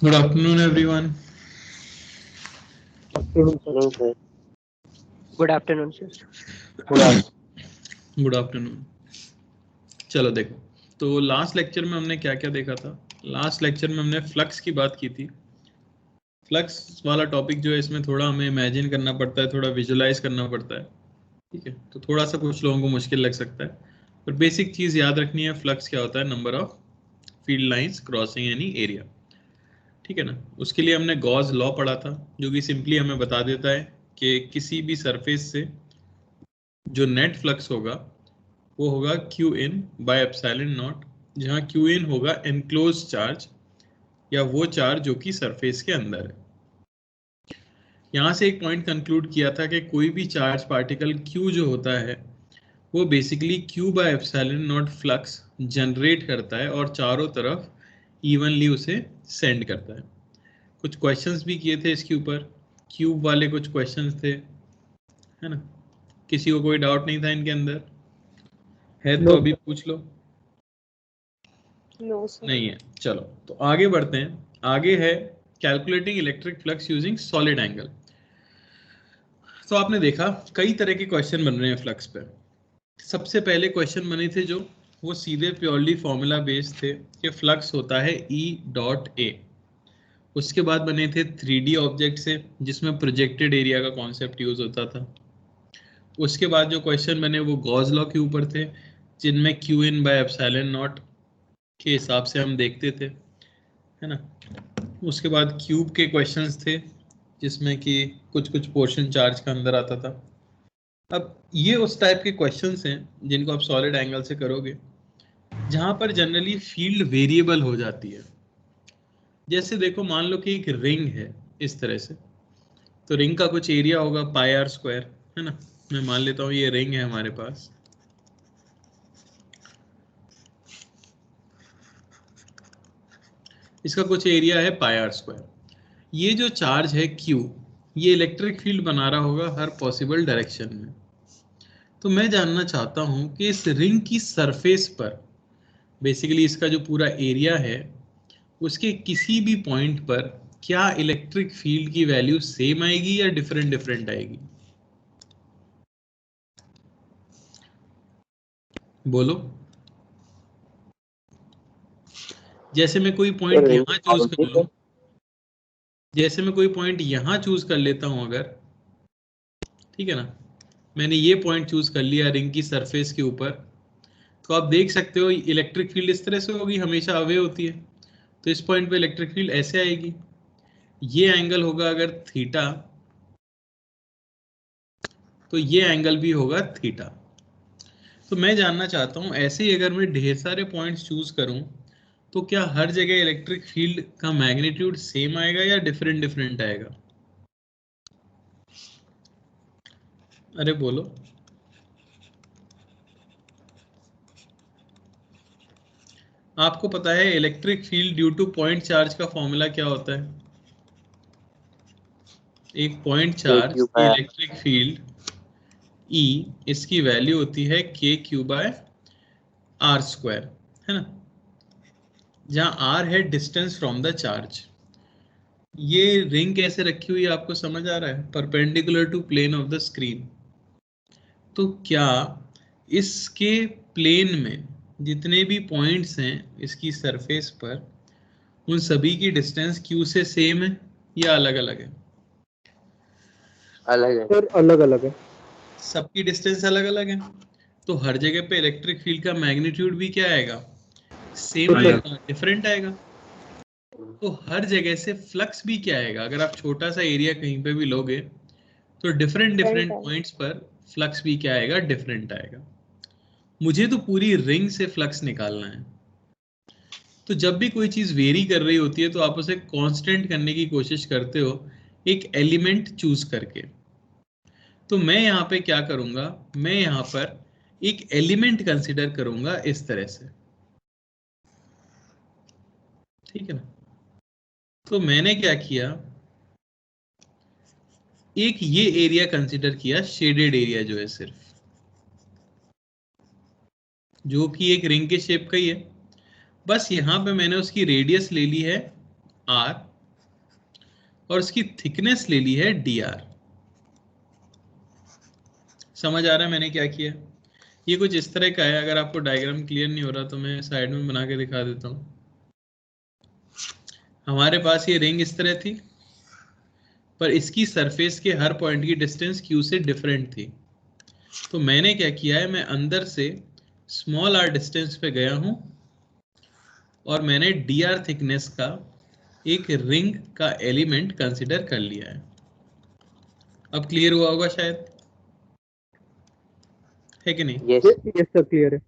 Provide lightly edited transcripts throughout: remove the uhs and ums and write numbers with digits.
Good afternoon, everyone. Afternoon, sir. Good afternoon, sir. Good afternoon. चलो देखो, तो last lecture में हमने क्या क्या देखा था। लास्ट लेक्चर में हमने फ्लक्स की बात की थी। फ्लक्स वाला टॉपिक जो है, इसमें थोड़ा हमें इमेजिन करना पड़ता है, थोड़ा विजुलाइज करना पड़ता है, ठीक है। तो थोड़ा सा कुछ लोगों को मुश्किल लग सकता है, पर बेसिक चीज याद रखनी है। फ्लक्स क्या होता है? Number of field lines crossing any area, ठीक है ना। उसके लिए हमने गॉस लॉ पढ़ा था, जो कि सिंपली हमें बता देता है कि किसी भी सरफेस से जो नेट फ्लक्स होगा वो होगा Q in by epsilon not, जहां क्यू इन होगा एनक्लोज चार्ज या वो चार्ज जो कि सरफेस के अंदर है। यहां से एक पॉइंट कंक्लूड किया था कि कोई भी चार्ज पार्टिकल क्यू जो होता है वो basically Q by epsilon not flux generate करता है और चारों तरफ इवनली उसे सेंड करता है। कुछ क्वेश्चंस भी किए थे इसके ऊपर, क्यूब वाले कुछ क्वेश्चंस थे, है ना। किसी को कोई डाउट नहीं था इनके अंदर? है तो अभी पूछ लो। No, sir. नहीं है? चलो तो आगे बढ़ते हैं। आगे है calculating electric flux using solid angle. तो आपने देखा कई तरह के क्वेश्चन बन रहे हैं फ्लक्स पे। सबसे पहले क्वेश्चन बने थे जो, वो सीधे प्योरली फॉर्मूला बेस्ड थे कि फ्लक्स होता है E डॉट ए। उसके बाद बने थे 3D ऑब्जेक्ट से, जिसमें प्रोजेक्टेड एरिया का कॉन्सेप्ट यूज होता था। उसके बाद जो क्वेश्चन बने वो गॉस लॉ के ऊपर थे, जिनमें Q in by epsilon not के हिसाब से हम देखते थे, है ना। उसके बाद क्यूब के क्वेश्चंस थे, जिसमें कि कुछ कुछ पोर्शन चार्ज का अंदर आता था। अब ये उस टाइप के क्वेश्चंस हैं जिनको आप सॉलिड एंगल से करोगे, जहां पर जनरली फील्ड वेरिएबल हो जाती है। जैसे देखो, मान लो कि एक रिंग है इस तरह से, तो रिंग का कुछ एरिया होगा पाई आर स्क्वायर, है ना। मैं मान लेता हूँ ये रिंग है हमारे पास। इसका कुछ एरिया है पाई आर स्क्वायर। ये जो चार्ज है Q, ये इलेक्ट्रिक फील्ड बना रहा होगा हर पॉसिबल डायरेक्शन में। तो मैं जानना चाहता हूं कि इस रिंग की सरफेस पर बेसिकली इसका जो पूरा एरिया है, उसके किसी भी पॉइंट पर क्या इलेक्ट्रिक फील्ड की वैल्यू सेम आएगी या डिफरेंट डिफरेंट आएगी? बोलो। जैसे मैं कोई पॉइंट यहां चूज कर लूं, जैसे मैं कोई पॉइंट यहां चूज कर लेता हूं अगर, ठीक है ना, मैंने ये पॉइंट चूज कर लिया रिंग की सरफेस के ऊपर, तो आप देख सकते हो इलेक्ट्रिक फील्ड इस तरह से होगी, हमेशा अवे होती है। तो इस पॉइंट पे इलेक्ट्रिक फील्ड ऐसे आएगी। ये एंगल होगा अगर थीटा, तो ये एंगल भी होगा थीटा। तो मैं जानना चाहता हूं, ऐसे ही अगर मैं ढेर सारे पॉइंट्स चूज करूं, तो क्या हर जगह इलेक्ट्रिक फील्ड का मैग्नीट्यूड सेम आएगा या डिफरेंट डिफरेंट आएगा? अरे बोलो। आपको पता है electric field due two point charge का फॉर्मूला क्या होता है? एक पॉइंट चार्ज की इलेक्ट्रिक फील्ड E, इसकी वैल्यू होती है के क्यू बाय आर स्क्वायर, है ना, जहां आर है डिस्टेंस फ्रॉम द चार्ज। ये रिंग कैसे रखी हुई है आपको समझ आ रहा है? Perpendicular to plane of the screen. तो क्या इसके प्लेन में जितने भी पॉइंट्स हैं इसकी सरफेस पर, उन सभी की डिस्टेंस क्यू से सेम है या अलग अलग है? अलग है सर, अलग अलग है। सबकी डिस्टेंस अलग अलग है, तो हर जगह पे इलेक्ट्रिक फील्ड का मैग्नीट्यूड भी क्या आएगा? सेम आएगा, डिफरेंट आएगा। तो हर जगह से फ्लक्स भी क्या आएगा? अगर आप छोटा सा एरिया कहीं पे भी लोगे, तो डिफरेंट डिफरेंट पॉइंट्स पर फ्लक्स भी क्या आएगा? डिफरेंट आएगा। मुझे तो पूरी रिंग से फ्लक्स निकालना है। तो जब भी कोई चीज वेरी कर रही होती है, तो आप उसे कांस्टेंट करने की कोशिश करते हो एक एलिमेंट चूज करके। तो मैं यहाँ पे क्या करूंगा, मैं यहाँ पर एक एलिमेंट कंसिडर करूंगा इस तरह से, ठीक है ना। तो मैंने क्या किया, एक ये एरिया कंसिडर किया, शेडेड एरिया जो है सिर्फ, जो कि एक रिंग के शेप का ही है। बस यहाँ पे मैंने उसकी रेडियस ले ली है R, और उसकी थिकनेस ले ली है dr। समझ आ रहा है मैंने क्या किया? ये कुछ इस तरह का है, अगर आपको डायग्राम क्लियर नहीं हो रहा तो मैं साइड में बना के दिखा देता हूँ। हमारे पास ये रिंग इस तरह थी, पर इसकी सरफेस के हर पॉइंट की डिस्टेंस q से डिफरेंट थी। तो मैंने क्या किया है, मैं अंदर से स्मॉल r डिस्टेंस पे गया हूं और मैंने dr थिकनेस का एक रिंग का एलिमेंट कंसीडर कर लिया है। अब क्लियर हुआ होगा शायद, है कि नहीं? यस यस सर, क्लियर है।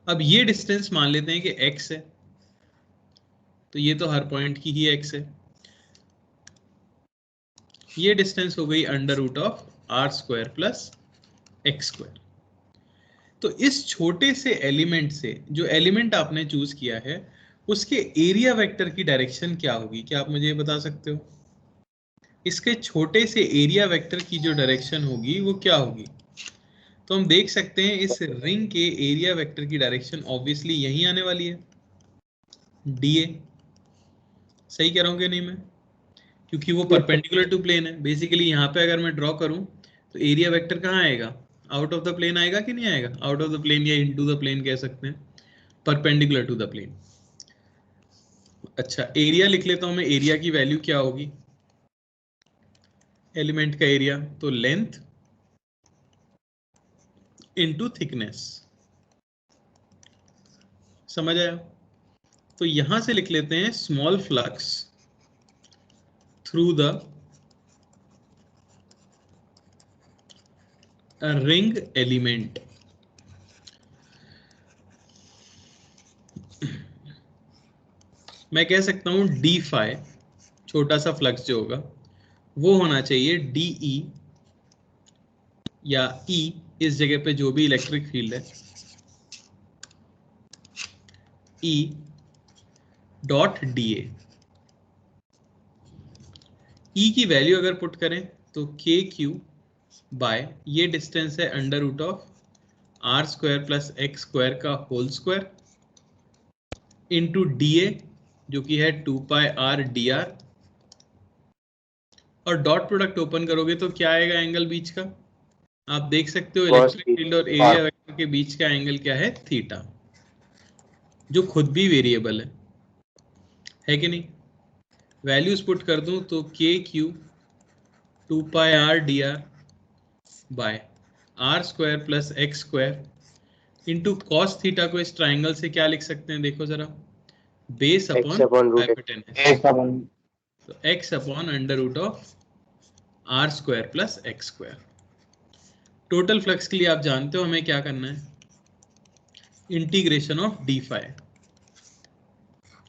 अब ये डिस्टेंस मान लेते हैं कि x है, तो ये तो हर पॉइंट की ही x है। ये डिस्टेंस हो गई under root of r square plus x square. तो इस छोटे से एलिमेंट से, जो एलिमेंट आपने चूज किया है, उसके एरिया वेक्टर की डायरेक्शन क्या होगी? क्या आप मुझे ये बता सकते हो? इसके छोटे से एरिया वेक्टर की जो डायरेक्शन होगी वो क्या होगी? तो हम देख सकते हैं इस रिंग के एरिया वेक्टर की डायरेक्शन ऑब्वियसली यही आने वाली है, डीए। सही कह रहा हूँ कि नहीं मैं? क्योंकि वो परपेंडिकुलर टू प्लेन है। बेसिकली यहाँ पे अगर मैं ड्रॉ करूँ तो एरिया वेक्टर कहाँ आएगा? आउट ऑफ द प्लेन आएगा कि नहीं आएगा? आउट ऑफ द प्लेन या इनटू द प्लेन कह सकते हैं, परपेंडिकुलर टू द प्लेन। अच्छा, एरिया लिख लेता हूं मैं। एरिया की वैल्यू क्या होगी एलिमेंट का एरिया? तो लेंथ इनटू थिकनेस। समझ आया? तो यहां से लिख लेते हैं small flux through the ring element. मैं कह सकता हूं डी फाई, छोटा सा फ्लक्स जो होगा वो होना चाहिए डीई, या ई इस जगह पे जो भी इलेक्ट्रिक फील्ड है, ई डॉट डी ए। ई की वैल्यू अगर पुट करें तो के क्यू बाय ये डिस्टेंस है under root of are square plus x square का whole square into D A, जो कि है 2 पाई आर डी आर। और डॉट प्रोडक्ट ओपन करोगे तो क्या आएगा एंगल बीच का? आप देख सकते हो इलेक्ट्रिक फील्ड और एरिया वेक्टर के बीच का एंगल क्या है? थीटा, जो खुद भी वेरिएबल है कि नहीं? वैल्यूज पुट कर दूं तो के q 2 pi R D R by are square plus x square into cos theta को इस ट्राइंगल से क्या लिख सकते हैं? देखो जरा, बेस अपॉन हाइपोटेनस। तो x upon under root of are square plus x square. Total flux के लिए आप जानते हो हमें क्या करना है? इंटीग्रेशन ऑफ डी फाई,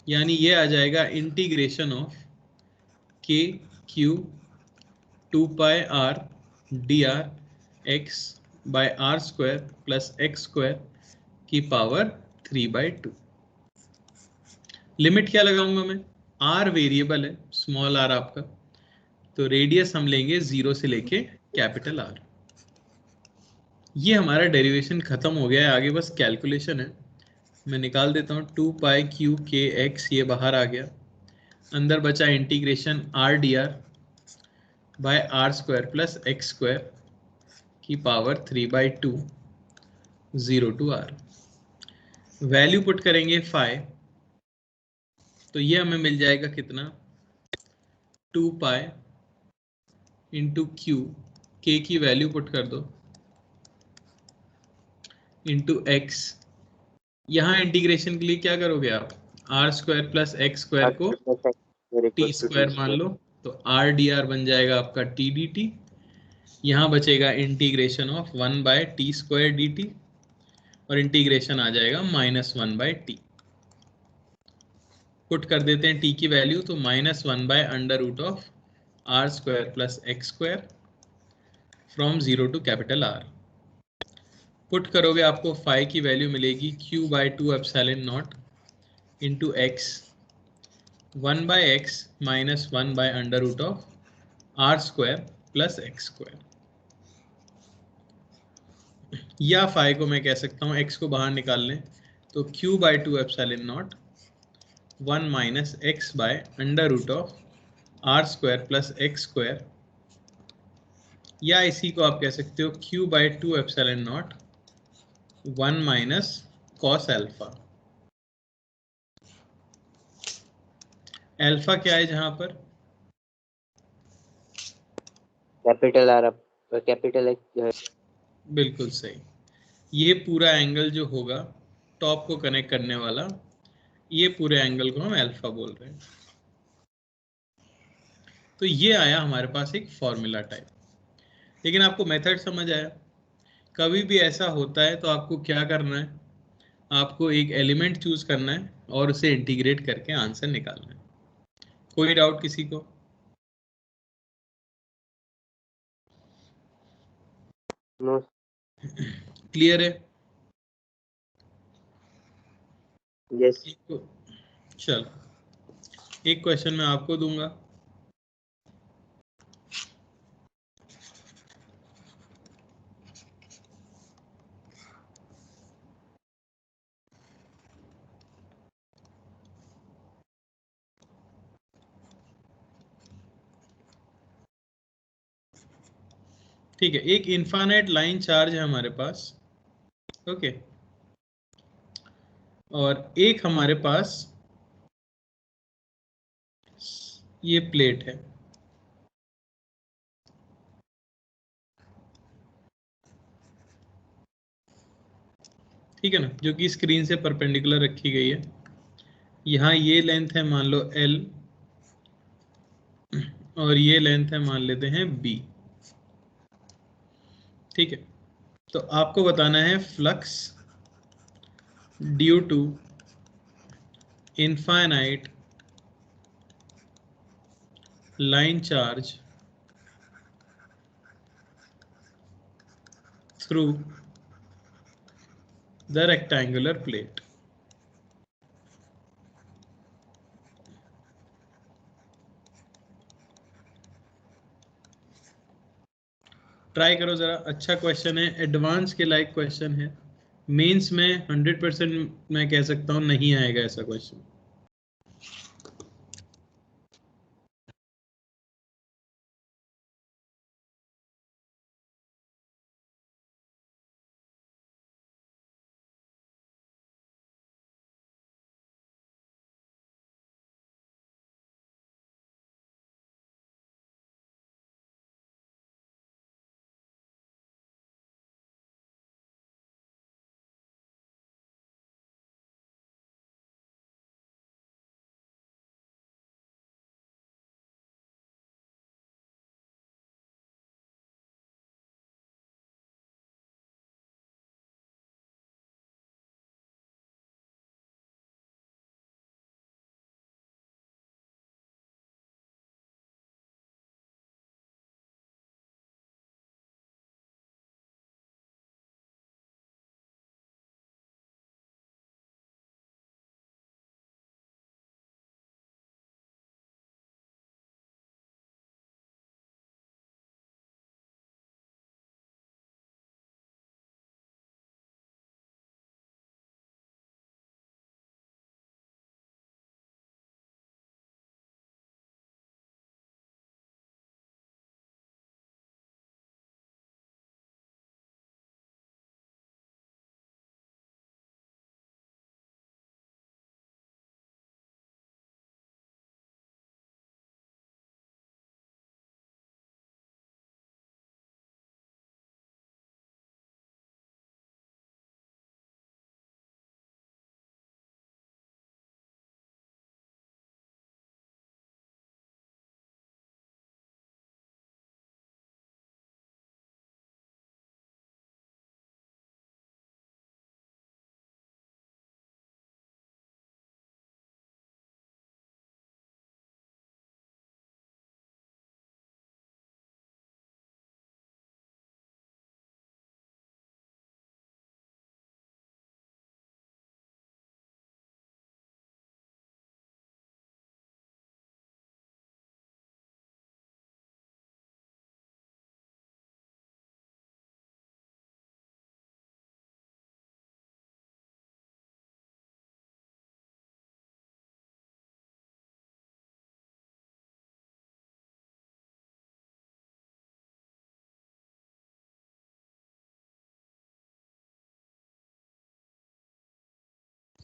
यानी ये आ जाएगा integration of k q 2 pi R D r x by are square plus x square की पावर 3/2। लिमिट क्या लगाऊंगा मैं? आर वेरिएबल है, स्मॉल आर आपका, तो रेडियस हम लेंगे 0 से लेके कैपिटल आर। ये हमारा डेरिवेशन खत्म हो गया है, आगे बस कैलकुलेशन है। मैं निकाल देता हूँ 2 पाई क्यू के एक्स, ये बाहर आ गया। अंदर बचा integration R D R by are square plus x square की power 3/2, 0 to R. Value put करेंगे 5, तो ये हमें मिल जाएगा कितना? 2 पाई इंटू क्यू, के की वैल्यू पुट कर दो, इंटू एक्स। यहाँ इंटीग्रेशन के लिए क्या करोगे आप? R square plus x square को टी स्क्वायर मान लो, तो आर डी आर बन जाएगा आपका टी डी टी। यहाँ बचेगा integration of 1 by t square d t, और इंटीग्रेशन आ जाएगा -1 बाय टी। पुट कर देते हैं टी की वैल्यू, तो -1 by under root of are square plus x square from 0 to capital r. Put करोगे आपको फाई की वैल्यू मिलेगी q/2 epsilon naught into x 1 by x -1 by under root of are square plus x square. या phi को मैं कह सकता हूँ, x को बाहर निकाल लें तो q/2 epsilon naught 1 minus x by under root of are square plus x square, या इसी को आप कह सकते हो q by 2 epsilon naught 1 minus cos alpha. Alpha क्या है जहां पर? Capital r, capital x. बिल्कुल सही। ये पूरा एंगल जो होगा टॉप को कनेक्ट करने वाला, ये पूरे एंगल को हम अल्फा बोल रहे हैं। तो ये आया हमारे पास एक फॉर्मूला टाइप। लेकिन आपको मेथड समझ आया? कभी भी ऐसा होता है तो आपको क्या करना है, आपको एक एलिमेंट चूज करना है और उसे इंटीग्रेट करके आंसर निकालना है। कोई डाउट किसी को? नो। क्लियर है? यस। चलो एक क्वेश्चन मैं आपको दूंगा। ठीक है, एक इनफाइनाइट लाइन चार्ज है हमारे पास, ओके, और एक हमारे पास ये प्लेट है, ठीक है ना, जो कि स्क्रीन से परपेंडिकुलर रखी गई है। यहाँ ये लेंथ है मान लो L, और ये लेंथ है मान लेते हैं B, ठीक है। तो आपको बताना है flux due to infinite line charge through the rectangular plate. Try करो जरा, अच्छा क्वेश्चन है, एडवांस के लाइक क्वेश्चन है। मेंस में 100% मैं कह सकता हूँ नहीं आएगा ऐसा क्वेश्चन।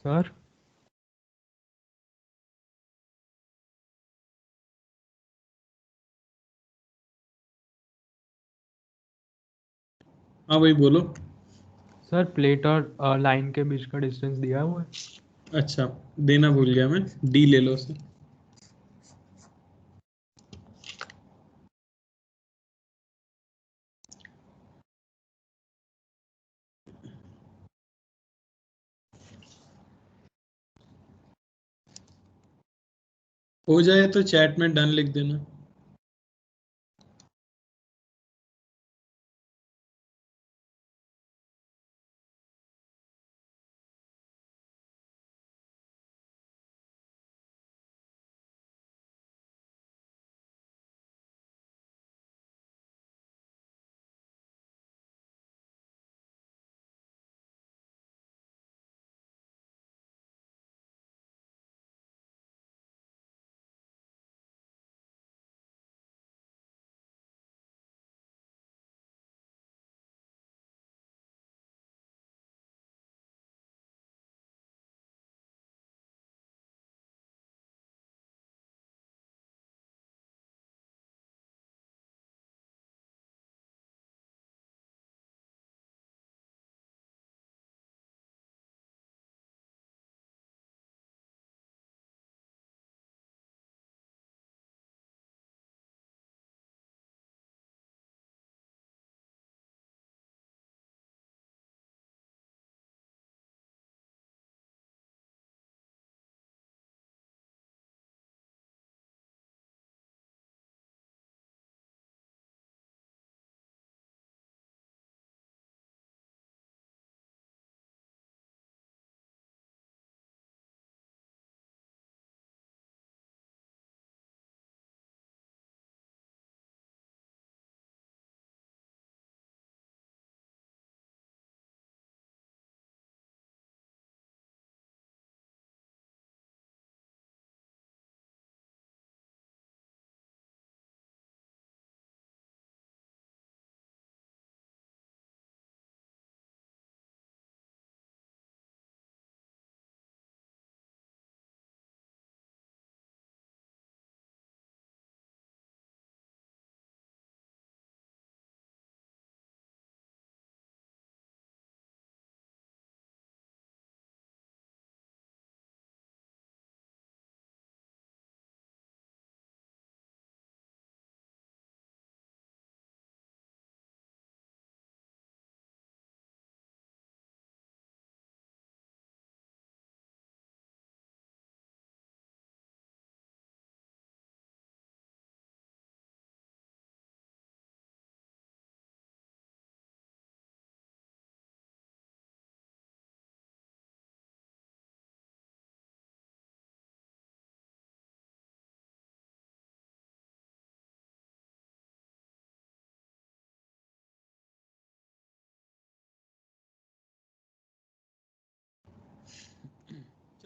सर हाँ भाई बोलो। सर प्लेट और लाइन के बीच का डिस्टेंस दिया हुआ है। अच्छा देना भूल गया मैं, डी ले लो उसे। हो जाए तो चैट में डन लिख देना।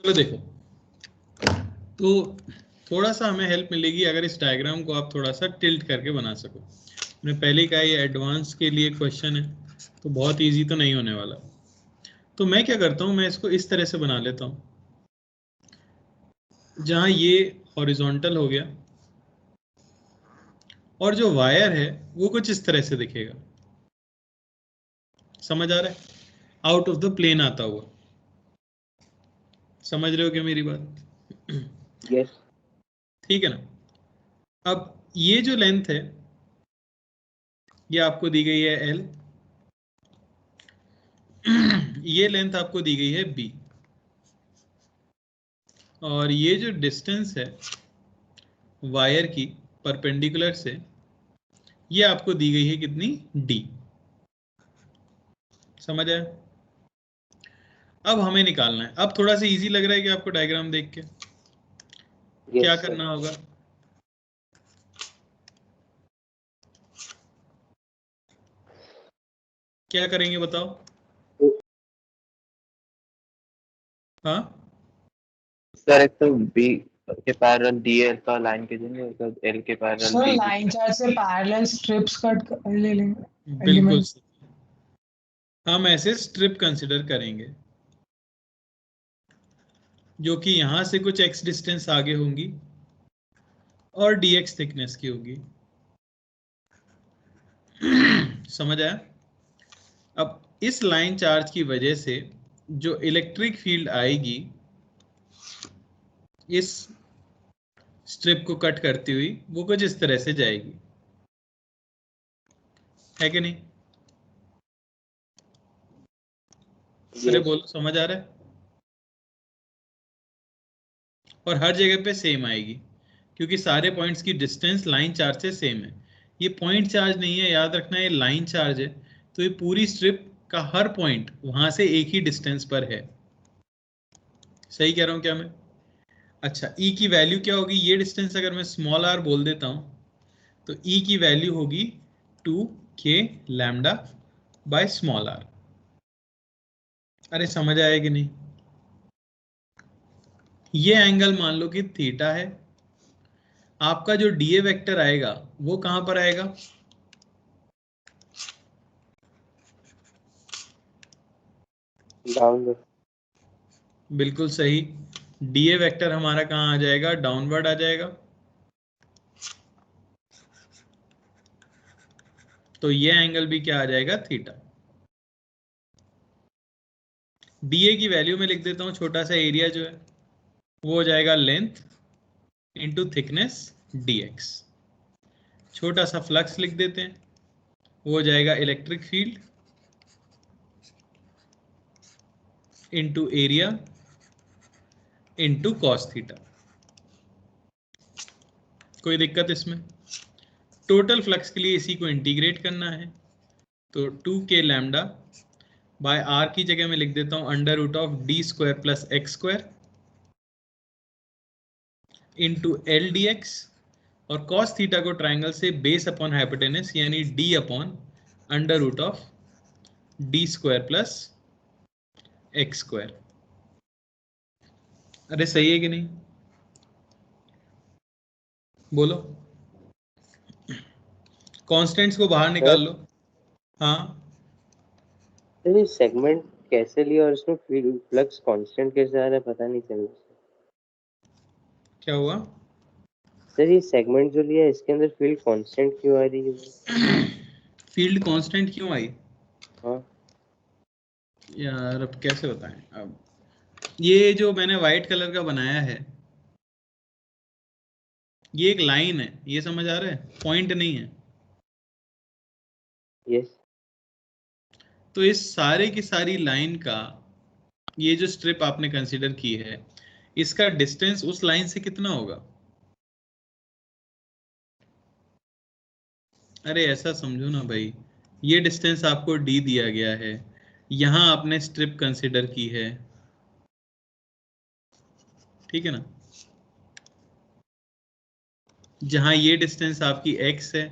चलो देखो, तो थोड़ा सा हमें हेल्प मिलेगी अगर इस डायग्राम को आप थोड़ा सा टिल्ट करके बना सको। मैंने पहले कहा ये एडवांस के लिए क्वेश्चन है, तो बहुत इजी तो नहीं होने वाला। तो मैं क्या करता हूँ, मैं इसको इस तरह से बना लेता हूँ, जहां ये हॉरिजॉन्टल हो गया और जो वायर है वो कुछ इस तरह से दिखेगा। समझ आ रहा है? आउट ऑफ द प्लेन आता हुआ। समझ रहे हो क्या मेरी बात? यस। ठीक है ना। अब ये जो लेंथ है ये आपको दी गई है L, ये लेंथ आपको दी गई है B, और ये जो डिस्टेंस है वायर की परपेंडिकुलर से, ये आपको दी गई है कितनी? D। समझ आया? अब हमें निकालना है। अब थोड़ा सा इजी लग रहा है कि आपको डायग्राम देख के? क्या यस सर। करना होगा? क्या करेंगे बताओ? हाँ सर एक तो बी के पैरेलल डी एल का लाइन खींचेंगे, एक एल के parallel sir b. Line charge से पैरेलल स्ट्रिप्स कट ले लेंगे बिल्कुल एलिमेंट। सही। हम ऐसे स्ट्रिप कंसिडर करेंगे। जो कि यहां से कुछ x डिस्टेंस आगे होंगी और dx थिकनेस की होगी। समझ आया? अब इस लाइन चार्ज की वजह से जो इलेक्ट्रिक फील्ड आएगी इस स्ट्रिप को कट करती हुई, वो कुछ इस तरह से जाएगी, है कि नहीं? अरे Yes. बोलो, समझ आ रहा है? और हर जगह पे सेम आएगी क्योंकि सारे पॉइंट्स की डिस्टेंस लाइन चार्ज से सेम है। ये पॉइंट चार्ज नहीं है, याद रखना, ये लाइन चार्ज है। तो ये पूरी स्ट्रिप का हर पॉइंट वहां से एक ही डिस्टेंस पर है। सही कह रहा हूं क्या मैं? अच्छा, E की वैल्यू क्या होगी? ये डिस्टेंस अगर मैं स्मॉल r बोल देता हूं तो E की वैल्यू होगी 2k lambda by small r। अरे समझ आया कि नहीं? ये एंगल मान लो कि थीटा है। आपका जो डीए वेक्टर आएगा वो कहां पर आएगा? Downward. बिल्कुल सही। डीए वेक्टर हमारा कहां आ जाएगा? डाउनवर्ड आ जाएगा। तो ये एंगल भी क्या आ जाएगा? थीटा। डीए की वैल्यू में लिख देता हूं, छोटा सा एरिया जो है वो हो जाएगा लेंथ इंटू थिकनेस dx। छोटा सा फ्लक्स लिख देते हैं, वो हो जाएगा electric field into area into cos theta. कोई दिक्कत इसमें? टोटल फ्लक्स के लिए इसी को इंटीग्रेट करना है, तो 2k लैम्डा बाय r की जगह में लिख देता हूं under root of d square plus x square into l d x, और कॉस थीटा को ट्राइंगल से बेस अपॉन हाइपोटेनस यानी d upon under root of d square plus x square. अरे सही है कि नहीं? बोलो। कांस्टेंट्स को बाहर सर, निकाल लो। हाँ, सर ये सेगमेंट कैसे लिया और इसमें फ्लक्स कांस्टेंट कैसे आ रहा है, पता नहीं चल रहा। क्या हुआ? सर ये सेगमेंट जो लिया है इसके अंदर फील्ड कांस्टेंट क्यों आ रही है? फील्ड कांस्टेंट क्यों आई? हाँ यार अब कैसे बताएं? अब ये जो मैंने व्हाइट कलर का बनाया है ये एक लाइन है, ये समझ आ रहा है? पॉइंट नहीं है। यस तो इस सारे की सारी लाइन का, ये जो स्ट्रिप आपने कंसीडर की है, इसका डिस्टेंस उस लाइन से कितना होगा? अरे ऐसा समझो ना भाई, ये डिस्टेंस आपको d दिया गया है, यहां आपने स्ट्रिप कंसीडर की है, ठीक है ना? जहां ये डिस्टेंस आपकी x है,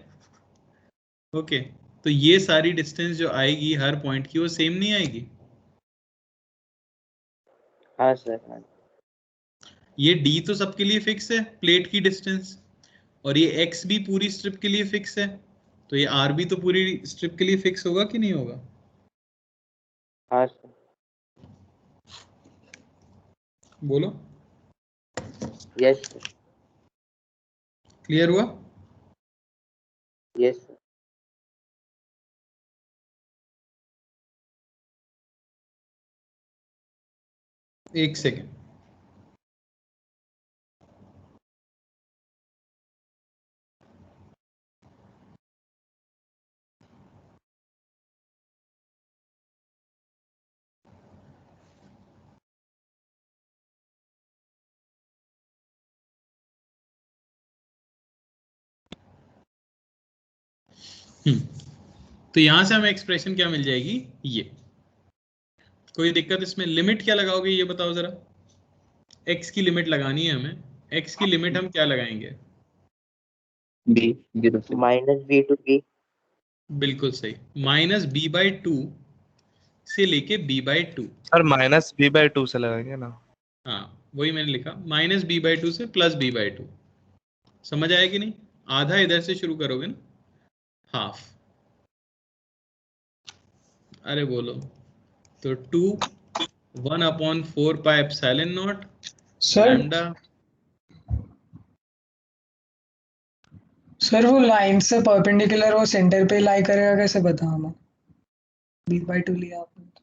ओके, तो ये सारी डिस्टेंस जो आएगी हर पॉइंट की वो सेम नहीं आएगी। हाँ सर हाँ ये d तो सबके लिए फिक्स है, प्लेट की डिस्टेंस, और ये x भी पूरी स्ट्रिप के लिए फिक्स है, तो ये r भी तो पूरी स्ट्रिप के लिए फिक्स होगा कि नहीं होगा? हाँ सर बोलो। यस सर क्लियर हुआ? यस सर एक सेकेंड। तो यहां से हमें एक्सप्रेशन क्या मिल जाएगी? ये। कोई दिक्कत इसमें? लिमिट क्या लगाओगे ये बताओ जरा। x की लिमिट लगानी है हमें। x की लिमिट हम क्या लगाएंगे? b 0 से -b to b। बिल्कुल सही, माइनस बी बाई टू से लेके b by two. Sir -b/2 से लगाएंगे ना। हाँ, वही मैंने लिखा, माइनस बी बाई टू से प्लस बी बाई टू। समझ आया कि नहीं? आधा इधर से शुरू करोगे ना, हाफ। अरे बोलो। तो 2 1/4 पाई epsilon not sir lambda sir वो लाइन से परपेंडिकुलर वो सेंटर पे लाई करेगा कैसे पता हमें? b/2 लिया आपने तो।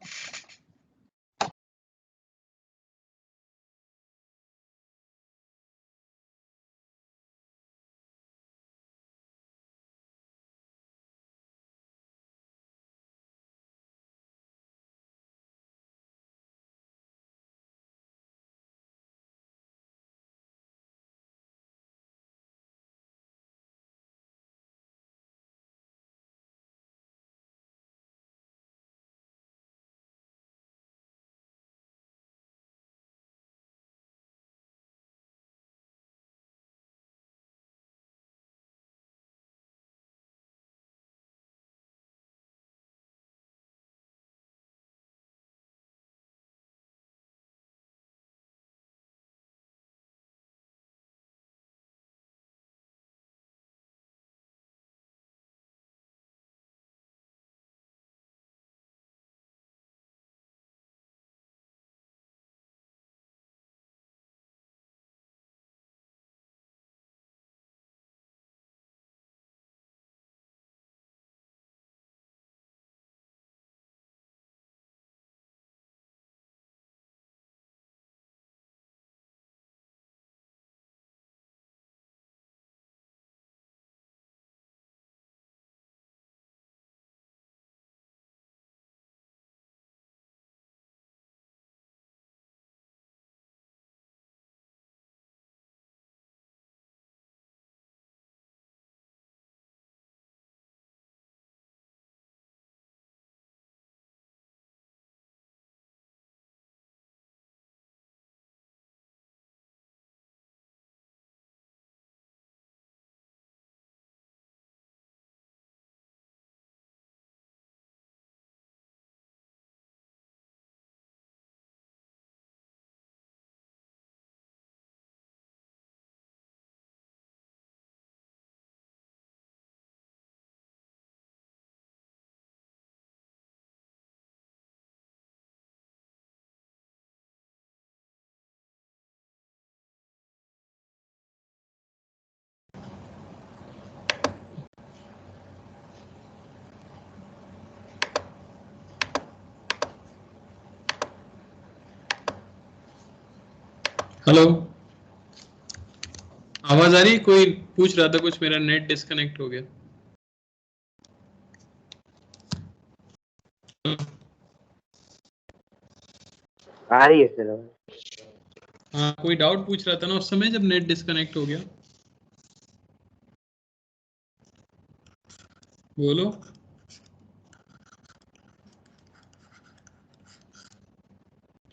हेलो, आवाज आ रही? कोई पूछ रहा था कुछ, मेरा नेट डिस्कनेक्ट हो गया। आ रही है सर। हाँ, कोई डाउट पूछ रहा था ना उस समय जब नेट डिस्कनेक्ट हो गया। बोलो।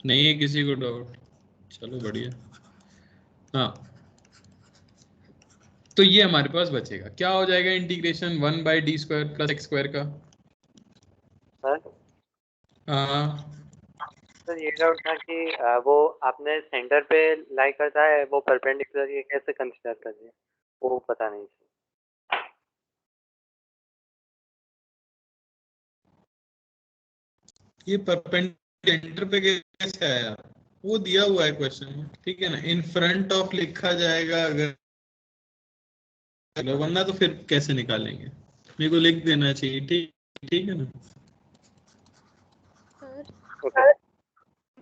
नहीं है किसी को डाउट? चलो बढ़िया। हाँ, तो ये हमारे पास बचेगा, क्या हो जाएगा इंटीग्रेशन 1/d² + x² का। सर हाँ, सर ये डाउट था कि वो आपने सेंटर पे लाई करता है, वो परपेंडिकुलर ये कैसे कंसीडर कर रहे हैं, वो पता नहीं सर। ये परपेंडिकुलर पे कैसे आया? वो दिया हुआ है क्वेश्चन में, ठीक है ना। इन फ्रंट ऑफ लिखा जाएगा अगर, वरना तो फिर कैसे निकालेंगे, मेरे को लिख देना चाहिए। ठीक, ठीक है ना। Sir okay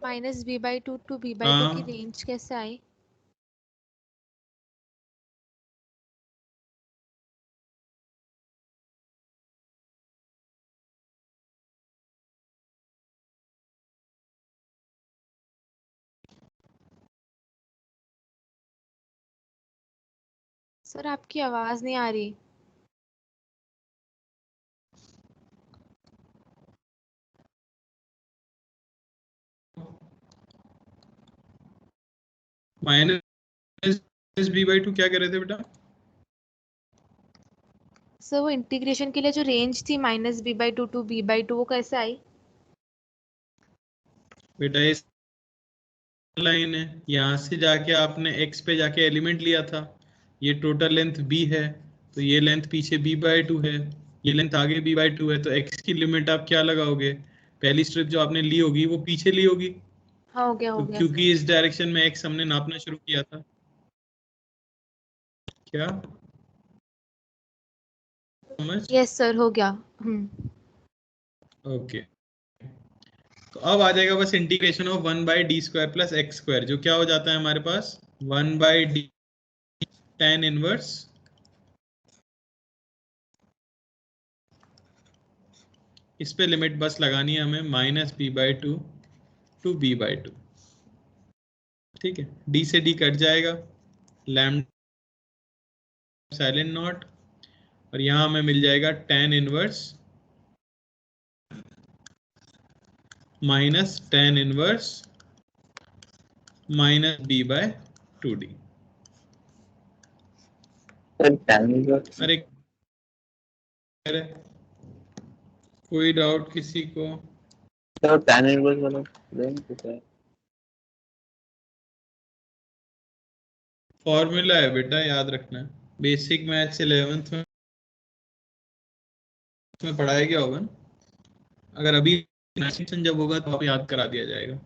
-b/2 to b/2 की हाँ, रेंज कैसे आई? सर आपकी आवाज नहीं आ रही। -b/2 क्या कर रहे थे बेटा? सर वो इंटीग्रेशन के लिए जो रेंज थी -b/2 to b/2 वो कैसे आई? बेटा इस लाइन है, यहाँ से जाके आपने x पे जाके एलिमेंट लिया था, ये टोटल लेंथ b है, तो ये लेंथ पीछे b/2 है, ये लेंथ आगे b/2 है, तो x की लिमिट आप क्या लगाओगे? पहली स्ट्रिप जो आपने ली होगी वो पीछे ली होगी, हाँ हो गया तो क्योंकि इस डायरेक्शन में x हमने नापना शुरू किया था। क्या समझ? यस सर हो गया। ओके, तो अब आ जाएगा बस integration of 1/d² plus x square, जो क्या हो जाता है हमारे पास 1/d tan इनवर्स इस पे लिमिट बस लगानी है हमें -b/2 टू b/2। ठीक है, d से d कट जाएगा, लैम्डा साइलेंट नॉट, और यहां हमें मिल जाएगा tan inverse minus tan inverse -b/2d। Sir tan inverse अरे कोई डाउट किसी को? सर tan इनवर्स वाला देंगे सर। फॉर्मूला है बेटा, याद रखना, बेसिक मैथ्स 11th में पढ़ाया गया होगा। अगर अभी जब होगा तो आप याद करा दिया जाएगा।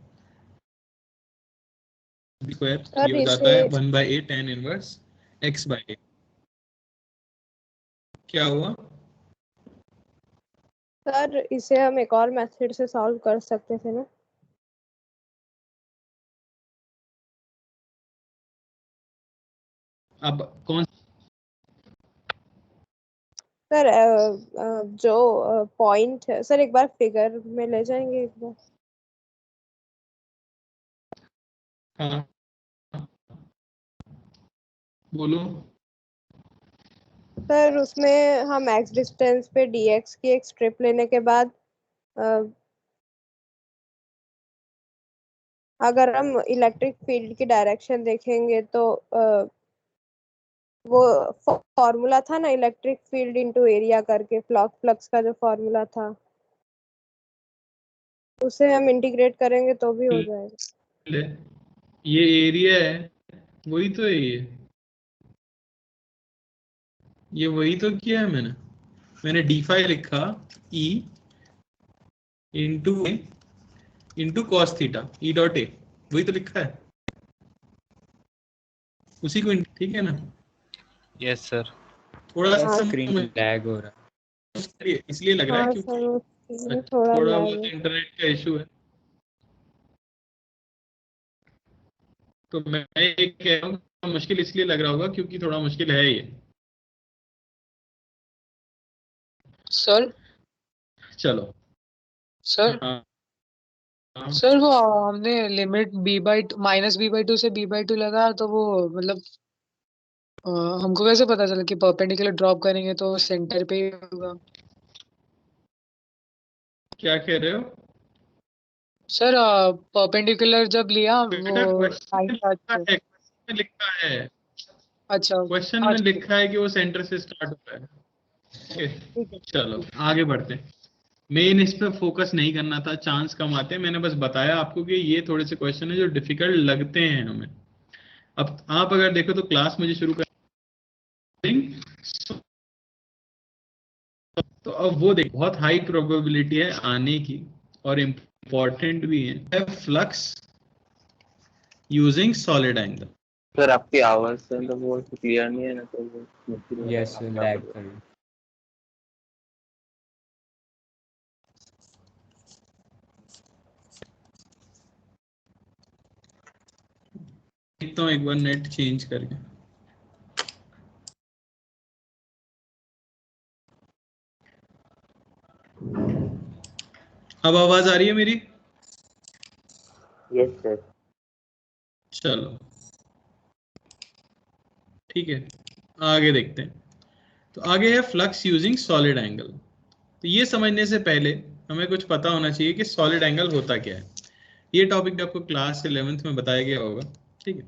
स्क्वायर ये हो जाता है 1/a tan इनवर्स x/a। क्या हुआ? सर इसे हम एक और मेथड से सॉल्व कर सकते थे ना? अब कौन? सर जो पॉइंट है सर, एक बार फिगर में ले जाएंगे एक बार। हाँ बोलो। सर उसमें हम एक्स डिस्टेंस पे dx की एक स्ट्रिप लेने के बाद अगर हम इलेक्ट्रिक फील्ड की डायरेक्शन देखेंगे तो वो फॉर्मूला था ना, इलेक्ट्रिक फील्ड इनटू एरिया करके, फ्लक्स का जो फॉर्मूला था, उसे हम इंटीग्रेट करेंगे तो भी हो जाएगा। ये एरिया है, वही तो है ये वही तो किया है मैंने d5 लिखा e into cos theta e dot A, वही तो लिखा है उसी को। ठीक है ना? Yes sir. थोड़ा सा स्क्रीन लैग हो रहा है। इसलिए लग रहा है हाँ क्योंकि सर, थोड़ा थोड़ा लैग बहुत है। इंटरनेट का इशू है। तो मैं ये कह रहा हूँ मुश्किल इसलिए लग रहा होगा क्योंकि थोड़ा मुश्किल है ये। सर चलो सर हाँ सर वो हमने लिमिट -b/2 से b/2 लगा, तो वो मतलब हमको कैसे पता चला कि परपेंडिकुलर ड्रॉप करेंगे तो सेंटर पे ही होगा? क्या कह रहे हो? सर परपेंडिकुलर जब लिया वो बेटा क्वेश्चन लाइन में लिखा है अच्छा क्वेश्चन में लिखा है कि वो सेंटर से स्टार्ट होता है। ठीक है। चलो आगे बढ़ते हैं। मेन इस पे फोकस नहीं करना था, चांस कम आते हैं। मैंने बस बताया आपको कि ये थोड़े से क्वेश्चन है जो डिफिकल्ट लगते हैं हमें। अब आप अगर देखो तो क्लास मुझे शुरू कर, तो अब वो देख बहुत हाई प्रोबेबिलिटी है आने की और इम्पोर्टेंट भी है, flux using solid angle. Sir आपकी आवाज से तो वो क्लियर नहीं है ना, तो वो मुश्किल हो यस रहा है। लैग कर रही है। देखता हूँ एक बार नेट चेंज करके। अब आवाज आ रही है मेरी? Yes sir. चलो ठीक है, आगे देखते हैं। तो आगे है फ्लक्स यूजिंग सॉलिड एंगल। तो ये समझने से पहले हमें कुछ पता होना चाहिए कि सॉलिड एंगल होता क्या है। ये टॉपिक आपको क्लास 11th में बताया गया होगा। ठीक है,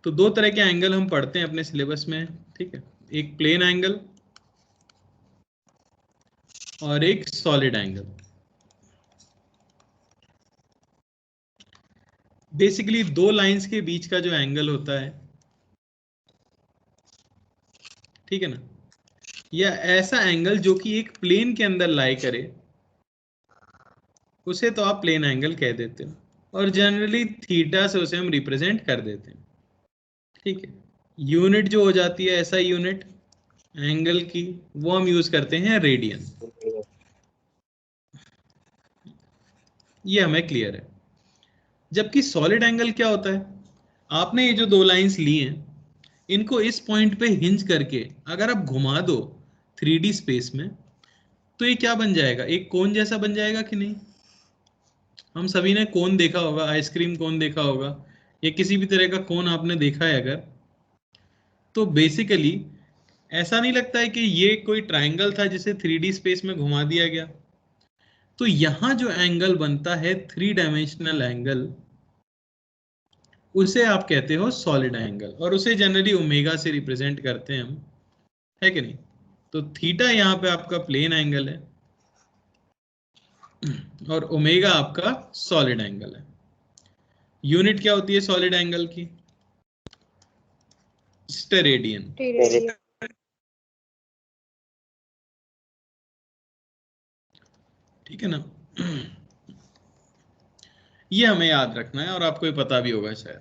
तो दो तरह के एंगल हम पढ़ते हैं अपने सिलेबस में। ठीक है, एक प्लेन एंगल और एक सॉलिड एंगल। बेसिकली दो लाइंस के बीच का जो एंगल होता है, ठीक है ना, या ऐसा एंगल जो कि एक प्लेन के अंदर लाई करे, उसे तो आप प्लेन एंगल कह देते हो। और जनरली थीटा से उसे हम रिप्रेजेंट कर देते हैं। ठीक है, यूनिट जो हो जाती है ऐसा यूनिट एंगल की, वो हम यूज करते हैं रेडियन। ये हमें क्लियर है। जबकि सॉलिड एंगल क्या होता है, आपने ये जो दो लाइंस ली हैं इनको इस पॉइंट पे हिंज करके अगर आप घुमा दो 3D स्पेस में, तो ये क्या बन जाएगा, एक कोन जैसा बन जाएगा कि नहीं। हम सभी ने कोन देखा होगा, आइसक्रीम कोन देखा होगा, या किसी भी तरह का कोन आपने देखा है अगर, तो बेसिकली ऐसा नहीं लगता है कि ये कोई ट्रायंगल था जिसे 3D स्पेस में घुमा दिया गया। तो यहां जो एंगल बनता है 3 डायमेंशनल एंगल, उसे आप कहते हो सॉलिड एंगल, और उसे जनरली ओमेगा से रिप्रेजेंट करते हैं हम, है कि नहीं। तो थीटा यहाँ पे आपका प्लेन एंगल है और ओमेगा आपका सॉलिड एंगल है। यूनिट क्या होती है सॉलिड एंगल की, स्टेरेडियन। ठीक है ना। ये हमें याद रखना है और आपको ये पता भी होगा शायद।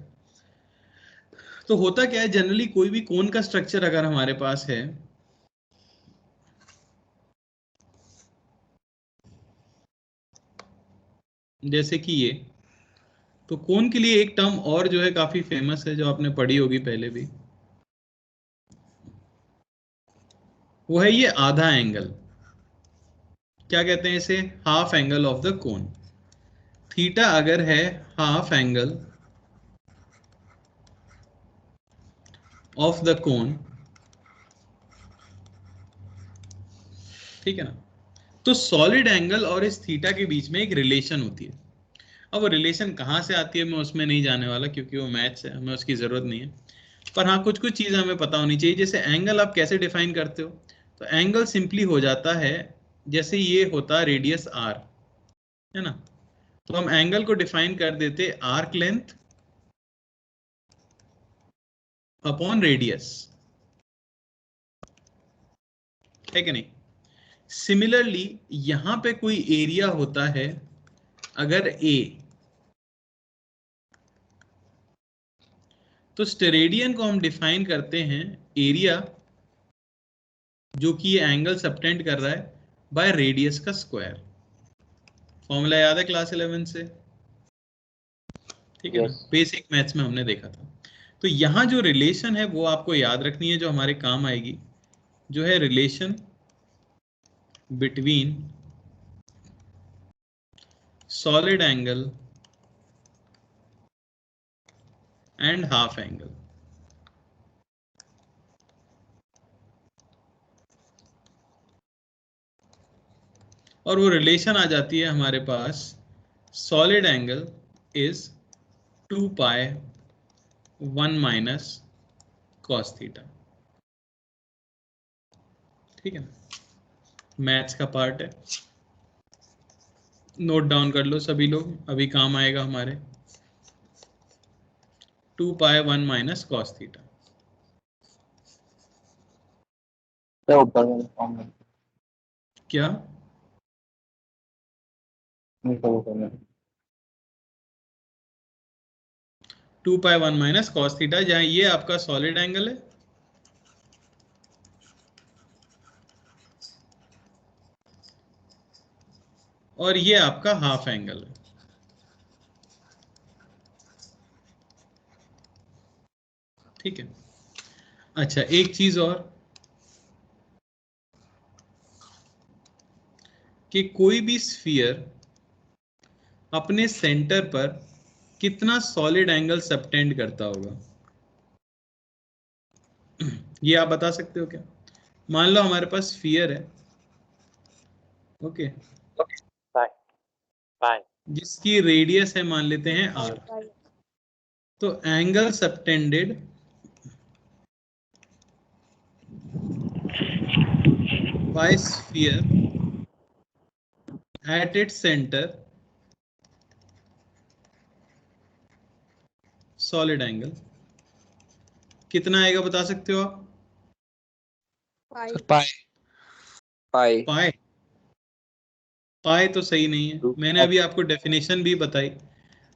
तो होता क्या है, जनरली कोई भी कोन का स्ट्रक्चर अगर हमारे पास है, जैसे कि ये, तो कोन के लिए एक टर्म और जो है काफी फेमस है, जो आपने पढ़ी होगी पहले भी, वो है ये आधा एंगल। क्या कहते हैं इसे, half angle of the cone. Theta अगर है half angle of the cone, ठीक है ना, तो सॉलिड एंगल और इस थीटा के बीच में एक रिलेशन होती है। अब वो रिलेशन कहाँ से आती है मैं उसमें नहीं जाने वाला, क्योंकि वो मैथ्स है, हमें उसकी जरूरत नहीं है। पर हाँ, कुछ कुछ चीजें हमें पता होनी चाहिए। जैसे एंगल आप कैसे डिफाइन करते हो, तो एंगल सिंपली हो जाता है, जैसे ये होता है रेडियस आर, है ना, तो हम एंगल को डिफाइन कर देते आर्क लेंथ अपॉन रेडियस, है कि नहीं। सिमिलरली यहां पे कोई एरिया होता है अगर ए, तो स्टेरेडियन को हम डिफाइन करते हैं एरिया जो कि ये एंगल सबटेंड कर रहा है बाय रेडियस का स्क्वायर। फॉर्मूला याद है क्लास 11 से, ठीक है ना, बेसिक मैथ्स में हमने देखा था। तो यहाँ जो रिलेशन है वो आपको याद रखनी है, जो हमारे काम आएगी, जो है relation between solid angle and half angle. और वो रिलेशन आ जाती है हमारे पास, solid angle is 2 pi 1 minus cos theta. ठीक है ना, मैथ्स का पार्ट है, नोट डाउन कर लो सभी लोग, अभी काम आएगा हमारे। 2 पाई 1 माइनस कॉस थीटा। क्या 2 पाई 1 माइनस कॉस थीटा, जहां ये आपका सॉलिड एंगल है और ये आपका हाफ एंगल है। ठीक है। अच्छा, एक चीज और, कि कोई भी स्फीयर अपने सेंटर पर कितना सॉलिड एंगल सबटेंड करता होगा, ये आप बता सकते हो क्या। मान लो हमारे पास स्फीयर है, ओके, जिसकी रेडियस है मान लेते हैं r, तो angle subtended bye sphere at its centre solid angle कितना आएगा, बता सकते हो आप। पाई पाई पाई तो सही नहीं है, मैंने अभी आपको डेफिनेशन भी बताई।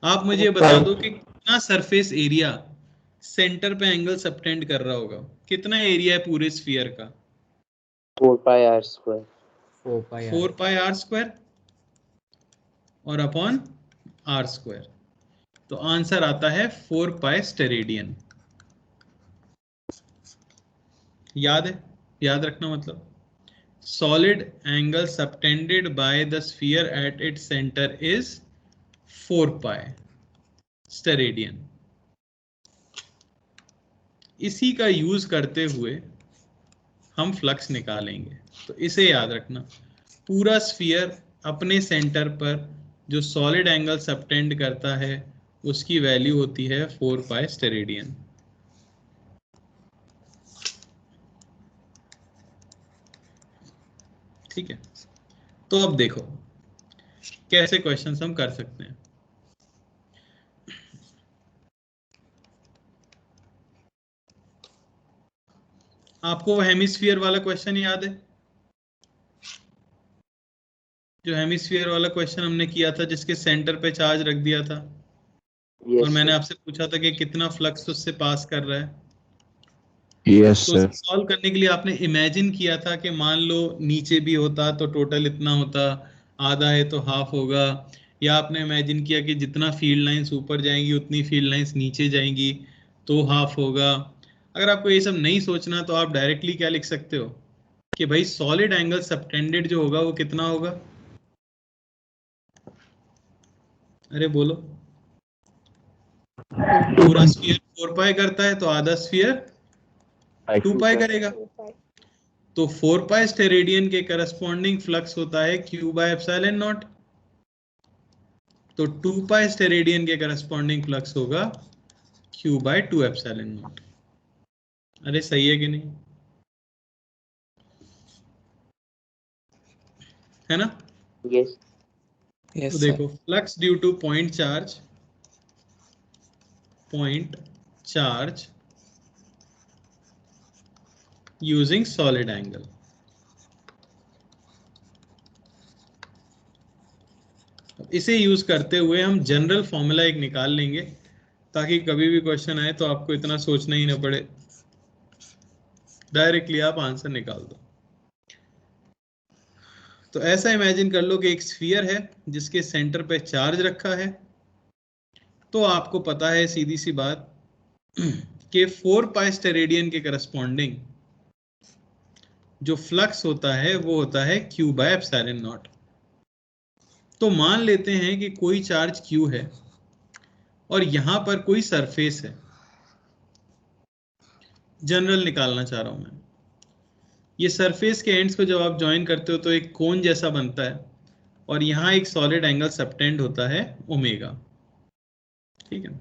आप मुझे बता दो कि कितना सरफेस एरिया सेंटर पे एंगल सबटेंड कर रहा होगा, कितना एरिया है पूरे स्फीयर का? 4 pi R square. 4 pi R square और अपॉन आर स्क्वायर, तो आंसर आता है 4 पाई स्टेरेडियन। याद है, याद रखना, मतलब solid angle subtended by the sphere at its center is 4 pi steradian. इसी का यूज करते हुए हम फ्लक्स निकालेंगे, तो इसे याद रखना। पूरा स्फीयर अपने सेंटर पर जो सॉलिड एंगल सबटेंड करता है उसकी वैल्यू होती है 4 पाई स्टेरेडियन। ठीक है, तो अब देखो कैसे क्वेश्चंस हम कर सकते हैं। आपको हेमिस्फीयर वाला क्वेश्चन याद है? जो हेमिस्फीयर वाला क्वेश्चन हमने किया था जिसके सेंटर पे चार्ज रख दिया था, और मैंने आपसे पूछा था कि कितना फ्लक्स उससे पास कर रहा है। यस तो सर। सॉल्व करने के लिए आपने इमेजिन किया था कि मान लो नीचे भी होता तो टोटल इतना होता, आधा है तो हाफ होगा, या आपने इमेजिन किया कि जितना फील्ड लाइंस ऊपर जाएंगी उतनी फील्ड लाइंस नीचे जाएंगी तो हाफ होगा। अगर आपको ये सब नहीं सोचना तो आप डायरेक्टली क्या लिख सकते हो कि भाई सॉलिड एंगल सबटेंडेड जो होगा वो कितना होगा? अरे बोलो। पूरा स्फीयर 4 पाई करता है तो आधा स्फीयर 2 पाई करेगा। तो 4 पाई स्टेरेडियन के करस्पॉन्डिंग फ्लक्स होता है Q बाय एप्सिलॉन नॉट, तो 2 पाई स्टेरेडियन के करस्पॉन्डिंग फ्लक्स होगा Q बाय 2 एप्सिलॉन नॉट। अरे सही है कि नहीं? है ना? यस। तो देखो flux due two point charge using solid angle. इसे यूज करते हुए हम जनरल फॉर्मूला एक निकाल लेंगे ताकि कभी भी क्वेश्चन आए तो आपको इतना सोचना ही ना पड़े, डायरेक्टली आप आंसर निकाल दो। तो ऐसा इमेजिन कर लो कि एक स्फीयर है जिसके सेंटर पे चार्ज रखा है, तो आपको पता है सीधी सी बात कि 4 पाई स्टेरेडियन के करस्पॉन्डिंग जो फ्लक्स होता है वो होता है Q बाय एप्सिलॉन नॉट। तो मान लेते हैं कि कोई चार्ज Q है और यहां पर कोई सरफेस है, जनरल निकालना चाह रहा हूं मैं। ये सरफेस के एंड्स को जब आप ज्वाइन करते हो तो एक कोन जैसा बनता है, और यहां एक सॉलिड एंगल सबटेंड होता है ओमेगा। ठीक है,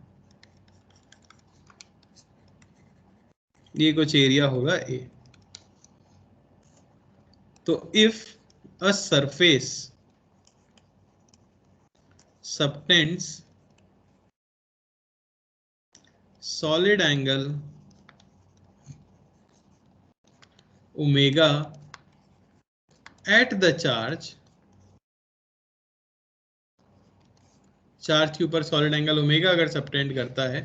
ये कुछ एरिया होगा ए। तो if a surface subtends solid angle omega at the charge के ऊपर सॉलिड एंगल ओमेगा अगर सबटेंड करता है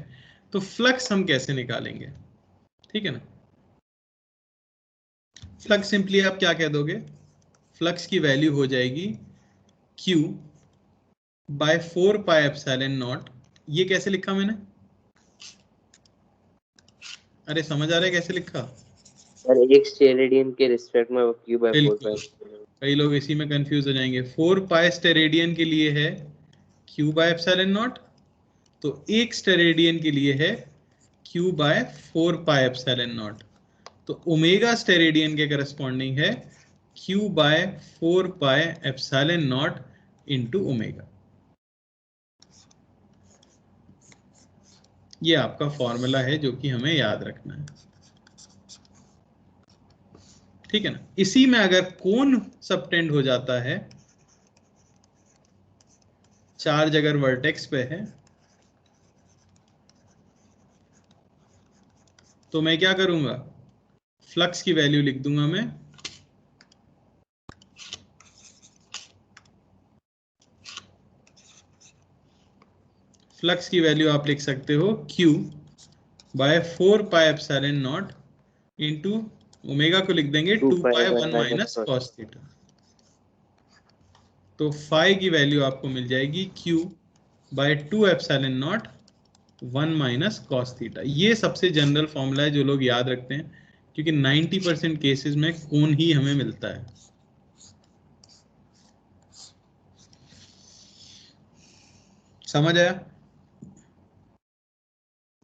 तो फ्लक्स हम कैसे निकालेंगे? ठीक है ना? फ्लक्स सिंपली आप क्या कह दोगे, फ्लक्स की वैल्यू हो जाएगी Q by 4 pi epsilon naught. ये कैसे लिखा मैंने? अरे समझ आ रहा है कैसे लिखा? सर एक स्टेरेडियन के रिस्पेक्ट में वो Q बाय 4 बिल्कुल, पाई। कई लोग इसी में कंफ्यूज हो जाएंगे। 4 पाई स्टेरेडियन के लिए है Q बाय एप्सिलॉन नॉट, तो एक स्टेरेडियन के लिए है Q by 4 pi epsilon naught. तो ओमेगा स्टेरेडियन के करस्पॉन्डिंग है Q by 4 pi epsilon naught into omega. ये आपका फॉर्मूला है जो कि हमें याद रखना है। ठीक है ना? इसी में अगर कोन सबटेंड हो जाता है, चार्ज अगर वर्टेक्स पे है, तो मैं क्या करूंगा, फ्लक्स की वैल्यू लिख दूंगा मैं फ्लक्स की वैल्यू आप लिख सकते हो Q by 4 pi epsilon naught into omega को लिख देंगे 2 पाई 1 माइनस कॉस थीटा। तो फाई की वैल्यू आपको मिल जाएगी Q by 2 epsilon naught 1 minus cos theta. ये सबसे जनरल फॉर्मूला है जो लोग याद रखते हैं, क्योंकि 90% केसेस में कोण ही हमें मिलता है। समझ आया?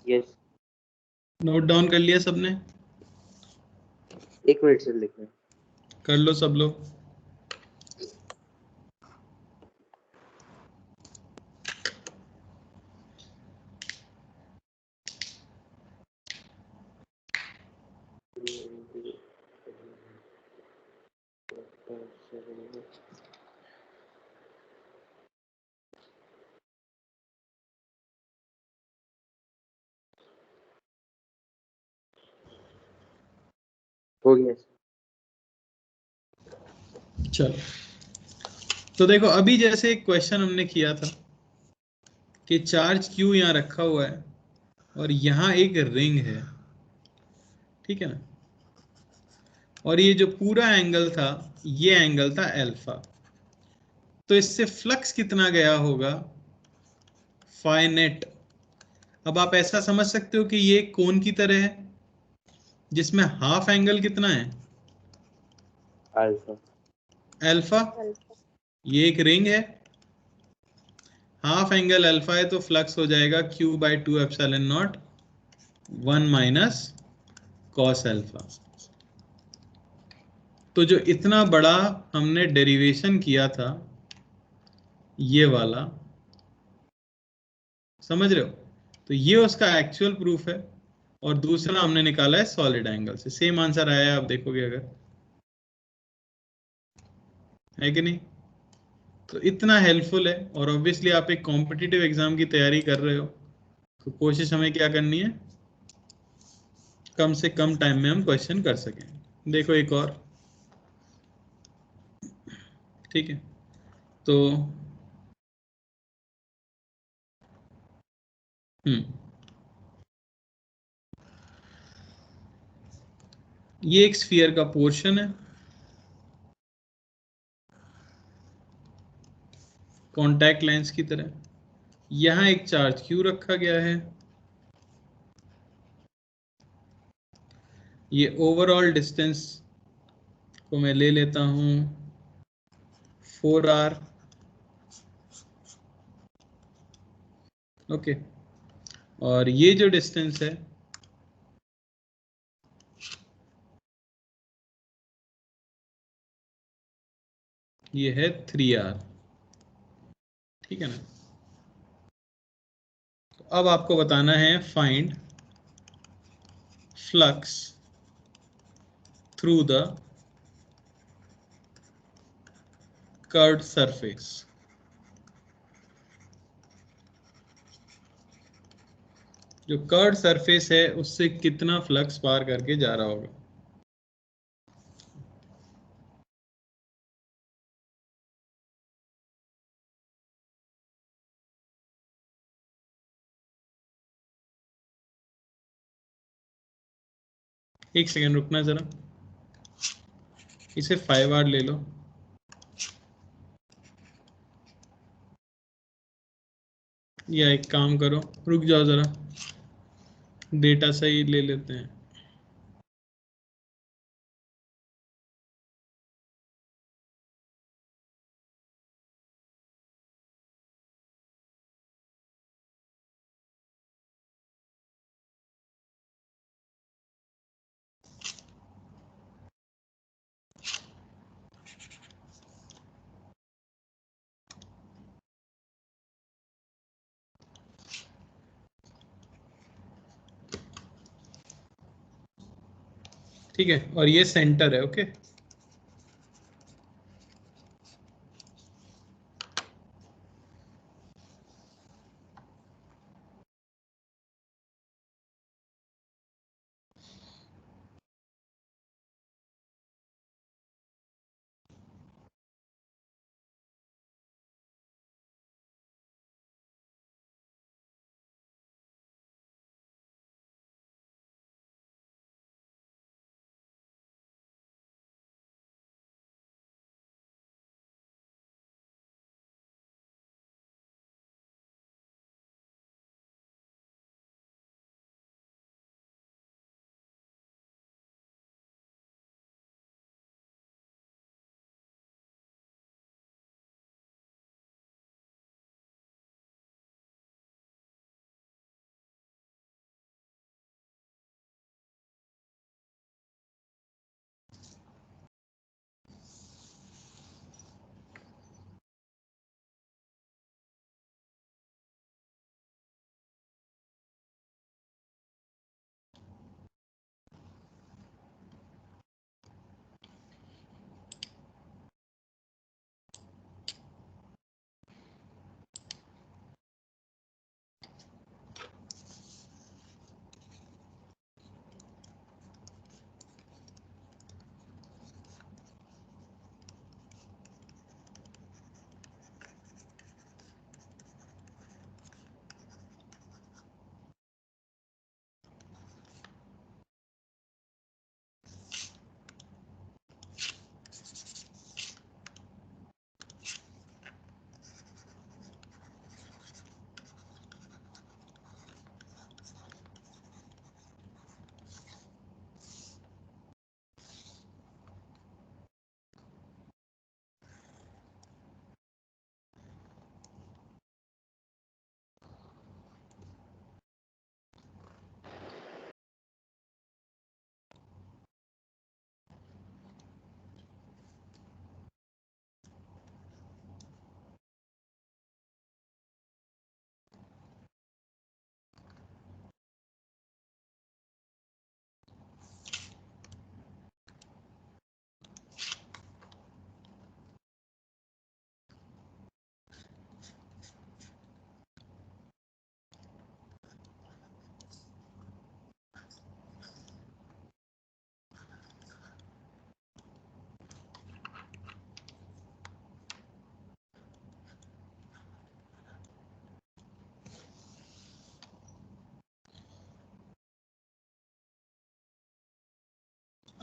यस। नोट डाउन कर लिया सबने? 1 मिनट से लिखना है। कर लो सब लोग। हो गया सर। चलो, तो देखो अभी जैसे एक क्वेश्चन हमने किया था कि चार्ज Q यहाँ रखा हुआ है और यहाँ एक रिंग है, ठीक है ना, और ये जो पूरा एंगल था ये एंगल था अल्फा। तो इससे फ्लक्स कितना गया होगा? Phi net. अब आप ऐसा समझ सकते हो कि ये एक कोन की तरह है जिसमें हाफ एंगल कितना है? अल्फा। अल्फा। ये एक रिंग है, हाफ एंगल अल्फा है, तो फ्लक्स हो जाएगा Q by 2 epsilon naught 1 minus cos alpha. तो जो इतना बड़ा हमने डेरिवेशन किया था ये वाला, समझ रहे हो, तो ये उसका एक्चुअल प्रूफ है, और दूसरा हमने निकाला है सॉलिड एंगल से। सेम आंसर आया है, आप देखोगे अगर, है कि नहीं? तो इतना हेल्पफुल है, और ऑब्वियसली आप एक कॉम्पिटिटिव एग्जाम की तैयारी कर रहे हो तो कोशिश हमें क्या करनी है, कम से कम टाइम में हम क्वेश्चन कर सकें। देखो एक और, ठीक है, तो ये एक स्फीयर का पोर्शन है, कॉन्टैक्ट लेंस की तरह। यहां एक चार्ज Q रखा गया है, ये ओवरऑल डिस्टेंस को मैं ले लेता हूं 4r, ओके, और ये जो डिस्टेंस है ये है 3r, ठीक है ना। तो अब आपको बताना है find flux through the curved surface. जो कर्व्ड सरफेस है उससे कितना फ्लक्स पार करके जा रहा होगा। एक सेकेंड रुकना जरा, इसे 5r ले लो, या एक काम करो, रुक जाओ जरा, डेटा सही ले लेते हैं। ठीक है, और ये सेंटर है, ओके।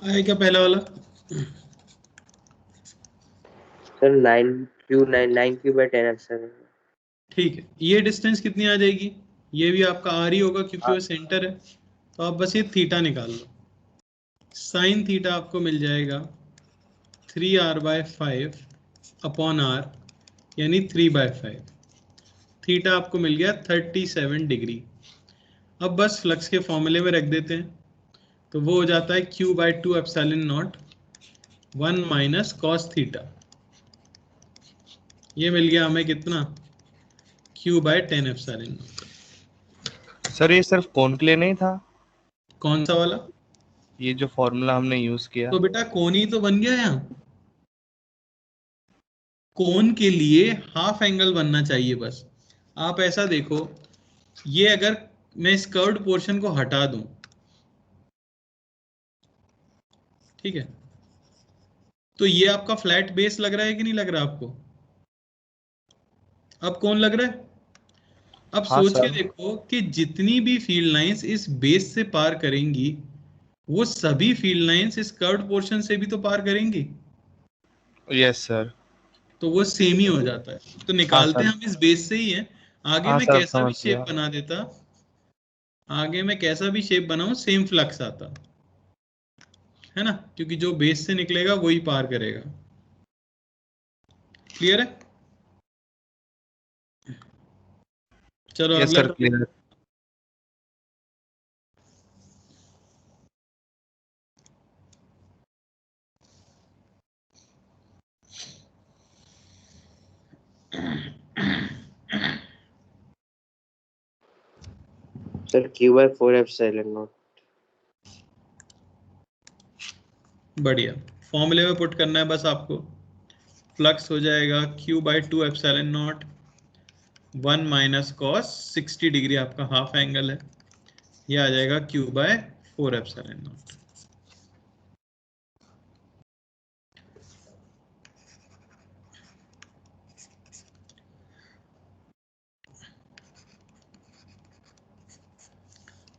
आया क्या पहला वाला? सर 9Q/10 ठीक है, ये डिस्टेंस कितनी आ जाएगी? ये भी आपका आर ही होगा क्योंकि वो सेंटर है, तो आप बस ये थीटा निकाल लो। साइन थीटा आपको मिल जाएगा 3r/5 अपॉन आर, यानी 3/5। थीटा आपको मिल गया 37 डिग्री। अब बस फ्लक्स के फॉर्मूले में रख देते हैं, तो वो हो जाता है Q/2 epsilon naught 1 minus cos theta. ये मिल गया हमें कितना? Q/10 epsilon not. सर ये सिर्फ कोन के लिए नहीं था, कौन सा वाला? ये जो फॉर्मूला हमने यूज किया। तो बेटा कोन ही तो बन गया यहाँ। कोन के लिए हाफ एंगल बनना चाहिए बस। आप ऐसा देखो, ये अगर मैं इस कर्व्ड पोर्शन को हटा दूं, ठीक है, तो ये आपका फ्लैट बेस लग रहा है कि नहीं लग रहा आपको? अब कौन लग रहा है? अब हाँ सोच के सर। देखो कि जितनी भी फील्ड लाइंस इस बेस से पार करेंगी, वो सभी फील्ड लाइंस इस कर्व्ड पोर्शन से भी तो पार करेंगी, यस सर। तो वो सेम ही हो जाता है। तो हाँ निकालते सर। हम इस बेस से ही है। आगे हाँ मैं सर कैसा भी समझ शेप गया। बना देता, आगे मैं कैसा भी शेप बनाऊं, सेम फ्लक्स आता है ना, क्योंकि जो बेस से निकलेगा वही पार करेगा। क्लियर है? चलो यस अगला sir topic. Clear. Sir Q/4 epsilon not. बढ़िया, फॉर्मूले में पुट करना है बस आपको। फ्लक्स हो जाएगा Q/2 epsilon naught 1 minus cos 60 degree, आपका हाफ एंगल है, ये आ जाएगा Q/4 एप्सिलॉन नॉट।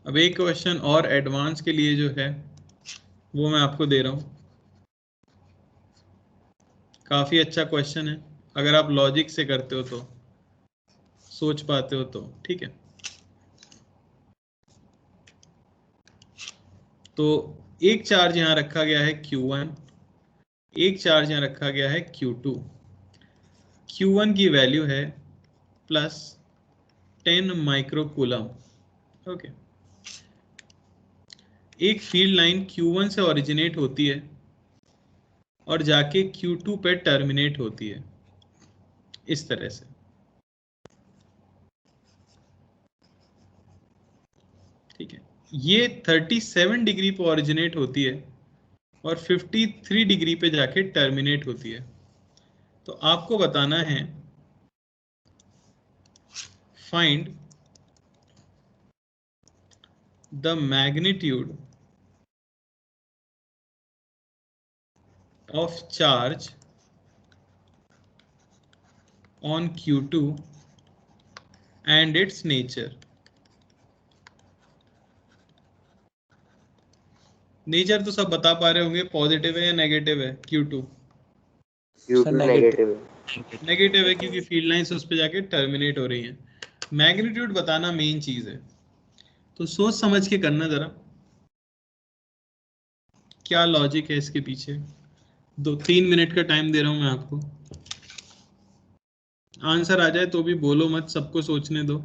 अब एक क्वेश्चन और एडवांस के लिए जो है वो मैं आपको दे रहा हूं। काफी अच्छा क्वेश्चन है, अगर आप लॉजिक से करते हो तो, सोच पाते हो तो, ठीक है। तो एक चार्ज यहां रखा गया है Q1, एक चार्ज यहां रखा गया है Q2। Q1 की वैल्यू है प्लस 10 माइक्रोकूलम। ओके, एक फील्ड लाइन Q1 से ओरिजिनेट होती है और जाके Q2 पे टर्मिनेट होती है, इस तरह से, ठीक है। ये 37 डिग्री पे ओरिजिनेट होती है और 53 डिग्री पे जाके टर्मिनेट होती है। तो आपको बताना है find the magnitude of charge on Q2 and it's nature. Nature तो सब बता पा रहे होंगे, पॉजिटिव है या नेगेटिव है Q2? Q2 नेगेटिव है। नेगेटिव है क्योंकि फील्ड लाइंस उस पर जाके टर्मिनेट हो रही हैं। मैग्नीट्यूड बताना मेन चीज है, तो सोच समझ के करना जरा, क्या लॉजिक है इसके पीछे। 2-3 मिनट का टाइम दे रहा हूं मैं आपको, आंसर आ जाए तो भी बोलो मत, सबको सोचने दो।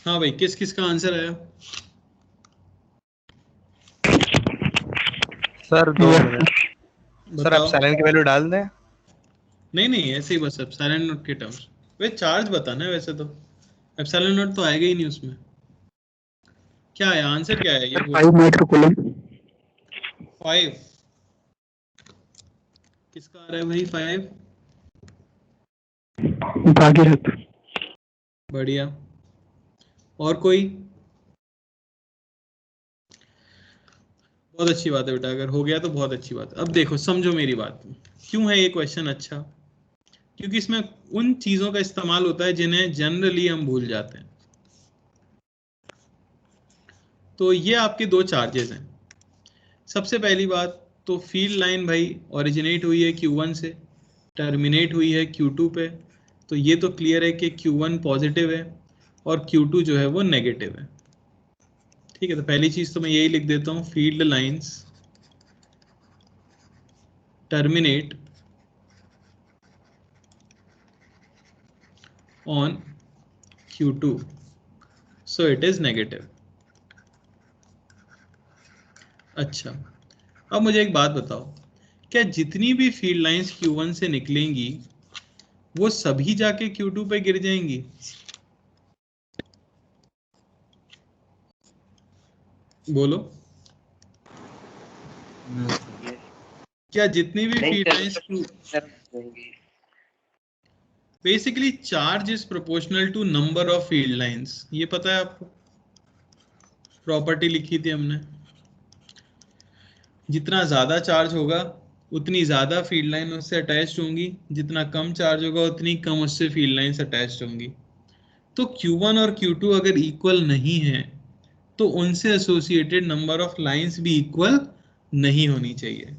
हाँ भाई, किस किस का आंसर आया? सर 2 मिनट सर, आप बताओ। साइलेंट की वैल्यू डाल दें। नहीं नहीं, ऐसे ही बस एप्सिलॉन नॉट के टर्म्स। वे चार्ज बताना है वैसे तो, एप्सिलॉन नॉट तो आएगा ही नहीं उसमें। क्या है आंसर, क्या है ये बोलो। 5 माइक्रोकूलम। 5 किसका आ रहा है भाई? 5 भागीरथ। बढ़िया। और कोई? बहुत अच्छी बात है बेटा, अगर हो गया तो बहुत अच्छी बात है। अब देखो, समझो मेरी बात। क्यों है ये क्वेश्चन अच्छा? क्योंकि इसमें उन चीजों का इस्तेमाल होता है जिन्हें जनरली हम भूल जाते हैं। तो ये आपके दो चार्जेस हैं। सबसे पहली बात तो फील्ड लाइन भाई ओरिजिनेट हुई है Q1 से, टर्मिनेट हुई है Q2 पे। तो ये तो क्लियर है कि Q1 पॉजिटिव है और Q2 जो है वो नेगेटिव है। ठीक है, तो पहली चीज तो मैं यही लिख देता हूँ, field lines terminate on Q2, so it is negative। अच्छा, अब मुझे एक बात बताओ, क्या जितनी भी फील्ड लाइंस Q1 से निकलेंगी वो सभी जाके Q2 पे गिर जाएंगी? बोलो। क्या जितनी भी नहीं field sir, lines, basically charge is proportional to number of field lines, ये पता है आपको? प्रॉपर्टी लिखी थी हमने। जितना ज्यादा चार्ज होगा उतनी ज्यादा फील्ड लाइन उससे अटैच्ड होंगी, जितना कम चार्ज होगा उतनी कम उससे फील्ड लाइंस अटैच्ड होंगी। तो Q1 और Q2 अगर इक्वल नहीं है तो उनसे एसोसिएटेड नंबर ऑफ लाइंस भी इक्वल नहीं होनी चाहिए।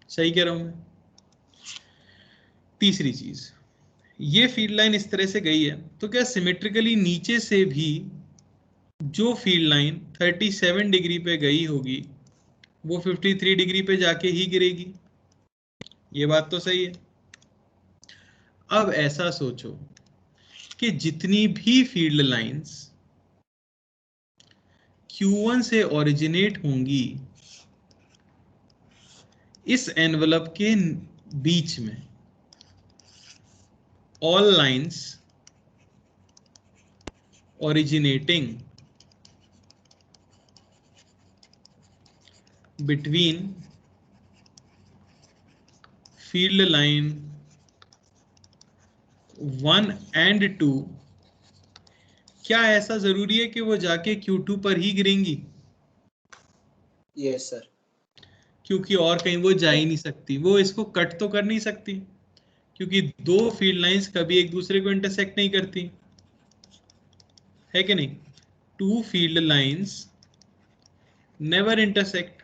सही कह रहा हूं मैं? तीसरी चीज, ये फील्ड लाइन इस तरह से गई है तो क्या सिमेट्रिकली नीचे से भी जो फील्ड लाइन 37 डिग्री पे गई होगी वो 53 डिग्री पे जाके ही गिरेगी? ये बात तो सही है। अब ऐसा सोचो कि जितनी भी फील्ड लाइंस Q1 से ओरिजिनेट होंगी इस एनवलप के बीच में, all lines originating between field line 1 and 2, क्या ऐसा जरूरी है कि वो जाके Q2 पर ही गिरेंगी? Yes sir. क्योंकि और कहीं वो जा ही नहीं सकती, वो इसको कट तो कर नहीं सकती, क्योंकि दो फील्ड लाइंस कभी एक दूसरे को इंटरसेक्ट नहीं करती, है कि नहीं? Two field lines never intersect.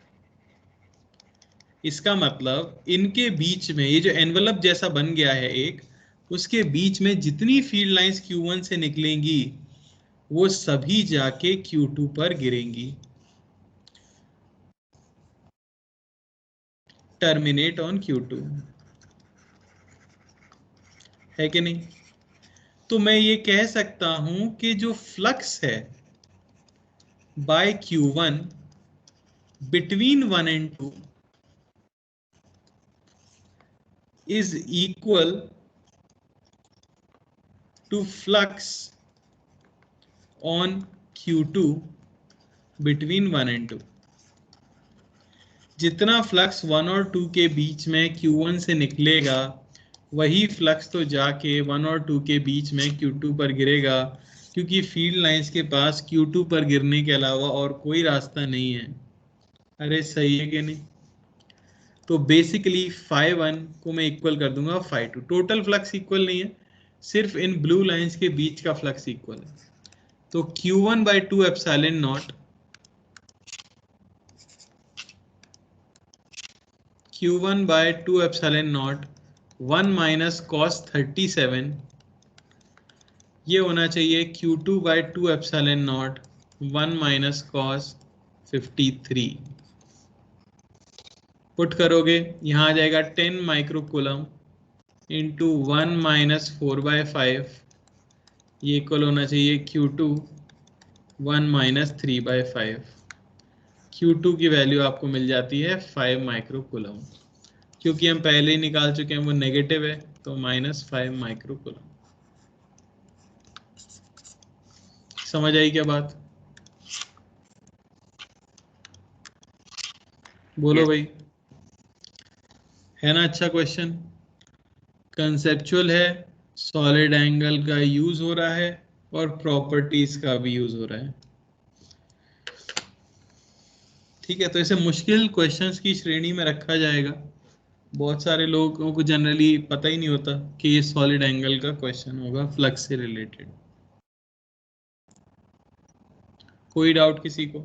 इसका मतलब इनके बीच में ये जो एनवलप जैसा बन गया है एक, उसके बीच में जितनी फील्ड लाइंस Q1 से निकलेंगी वो सभी जाके Q2 पर गिरेंगी। टर्मिनेट ऑन Q2, है कि नहीं? तो मैं ये कह सकता हूं कि जो फ्लक्स है bye Q1 between 1 and 2 is equal to flux on Q2 between 1 and 2। जितना फ्लक्स 1 और 2 के बीच में Q1 से निकलेगा वही फ्लक्स तो जाके 1 और 2 के बीच में Q2 पर गिरेगा, क्योंकि फील्ड लाइंस के पास Q2 पर गिरने के अलावा और कोई रास्ता नहीं है। अरे सही है कि नहीं? तो बेसिकली φ1 को मैं इक्वल कर दूंगा φ2। टोटल फ्लक्स इक्वल नहीं है, सिर्फ इन ब्लू लाइंस के बीच का फ्लक्स इक्वल है। तो Q1/2 epsilon not, Q1/2 epsilon naught 1 minus cos 37, ये होना चाहिए Q2/2 epsilon naught 1 minus cos 53। Put करोगे यहाँ आ जाएगा 10 माइक्रोकूलम इंटू 1 माइनस 4/5 ये इक्वल होना चाहिए Q2 1 माइनस 3/5। Q2 की वैल्यू आपको मिल जाती है 5 माइक्रो कूलम, क्योंकि हम पहले ही निकाल चुके हैं वो नेगेटिव है, तो -5 माइक्रो कूलम। समझ आई क्या बात? बोलो भाई, है ना अच्छा क्वेश्चन? कंसेप्चुअल है, सॉलिड एंगल का यूज हो रहा है और प्रॉपर्टीज का भी यूज हो रहा है। ठीक है, तो इसे मुश्किल क्वेश्चंस की श्रेणी में रखा जाएगा। बहुत सारे लोगों को जनरली पता ही नहीं होता कि ये सॉलिड एंगल का क्वेश्चन होगा फ्लक्स से रिलेटेड। कोई डाउट किसी को?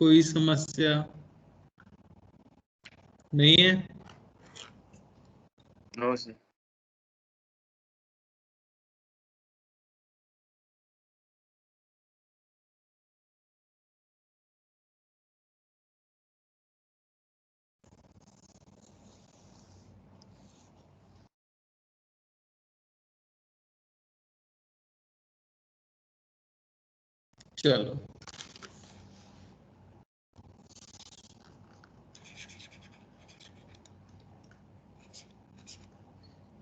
कोई समस्या नहीं है? No sir. चलो,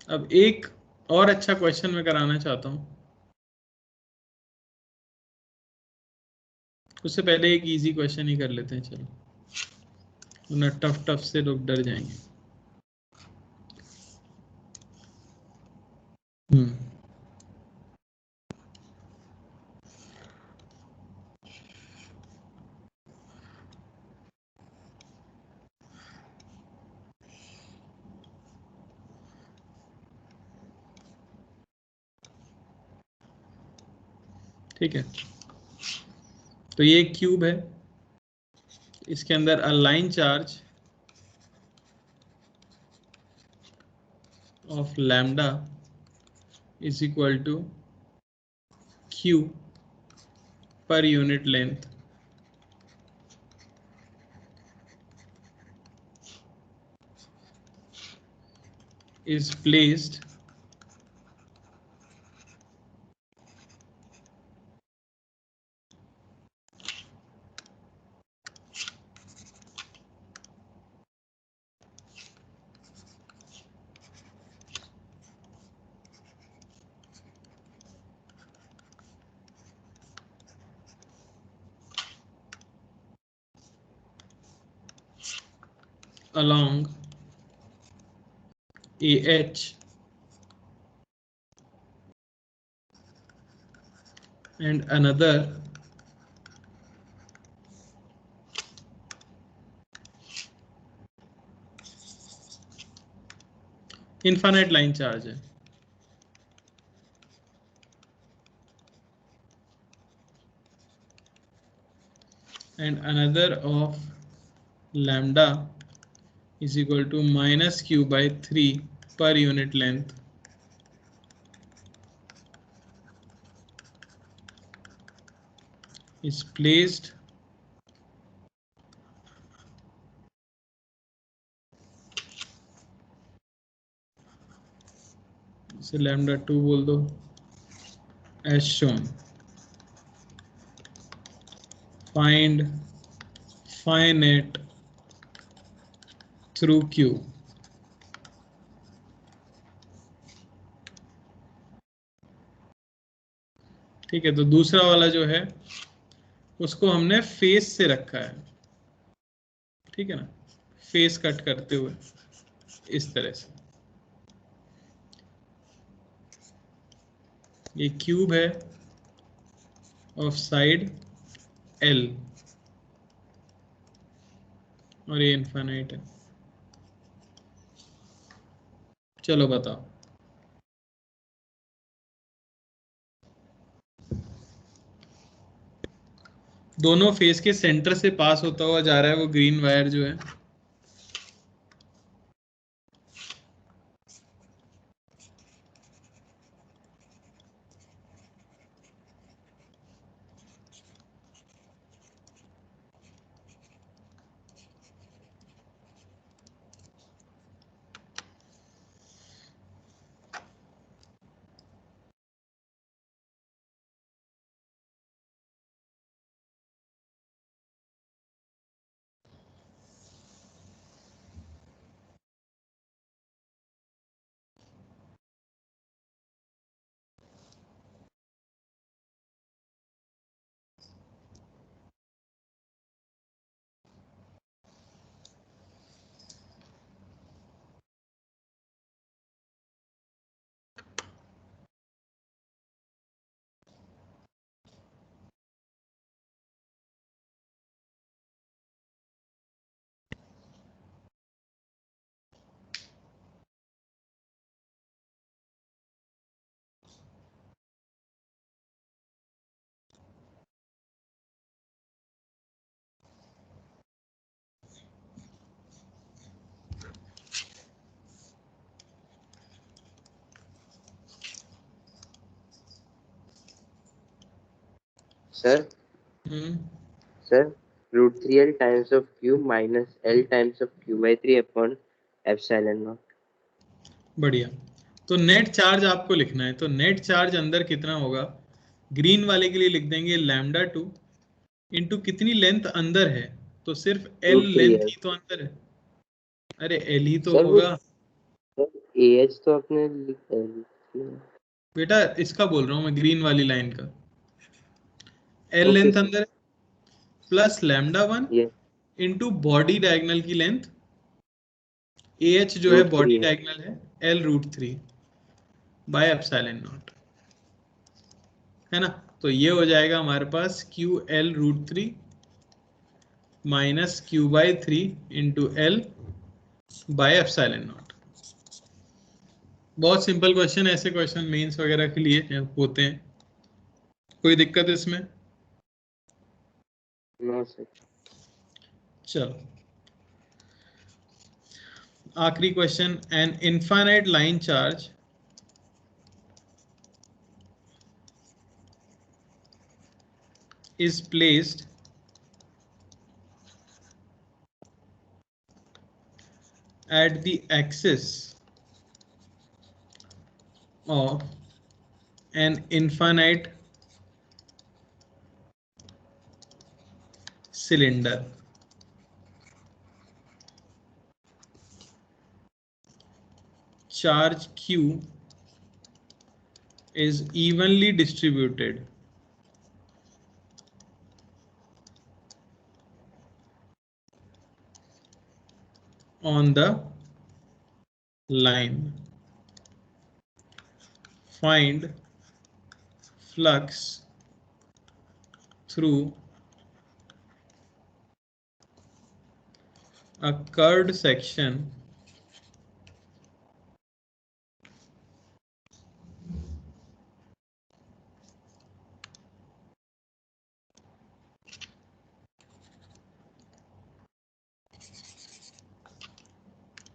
अब एक और अच्छा क्वेश्चन मैं कराना चाहता हूं। उससे पहले एक इजी क्वेश्चन ही कर लेते हैं, चलो, वरना टफ टफ से लोग डर जाएंगे। ठीक है, तो ये एक क्यूब है, इसके अंदर a line charge of lambda is equal to Q पर unit length is placed along AH and another infinite line charge है, and another of lambda is equal to minus Q by 3 per unit length is placed इसे lambda 2 बोल दो, as shown. Find phi net through Q. ठीक है, तो दूसरा वाला जो है उसको हमने फेस से रखा है, ठीक है ना, फेस कट करते हुए इस तरह से। ये क्यूब है ऑफ साइड L और ये इनफाइनाइट है। चलो बताओ, दोनों फेस के सेंटर से पास होता हुआ जा रहा है वो ग्रीन वायर जो है, sir sir √3L times of Q minus L times of Q/3 upon epsilon naught. बढ़िया। तो नेट चार्ज आपको लिखना है, तो नेट चार्ज अंदर कितना होगा, ग्रीन वाले के लिए लिख देंगे λ2 इंटू कितनी लेंथ अंदर है, तो सिर्फ L लेंथ ही तो अंदर है, अरे L ही तो सर होगा AH तो अपने बेटा, इसका बोल रहा हूँ मैं, ग्रीन वाली लाइन का L Okay, लेंथ sir. अंदर है plus λ1 Yes. Into body diagonal की लेंथ, AH जो है बॉडी √3 है. डायगोनल है L√3 बाय एप्सिलॉन नॉट, है ना। तो ये हो जाएगा हमारे पास QL√3 minus Q/3 into L by epsilon naught. बहुत सिंपल क्वेश्चन, ऐसे क्वेश्चन मेंस वगैरह के लिए होते हैं, कोई दिक्कत इसमें? No sir. चलो आखिरी question, an infinite line charge is placed at the axis of an infinite cylinder. Charge Q is evenly distributed on the line. Find flux through a curved section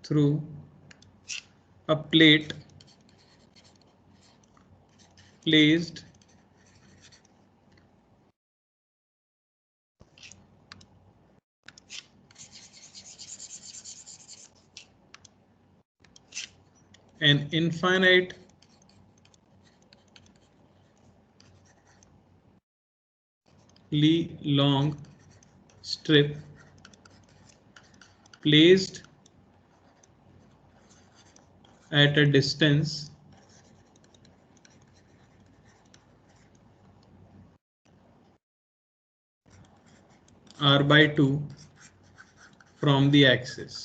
through a plate placed an infinitely long strip placed at a distance r/2 from the axis.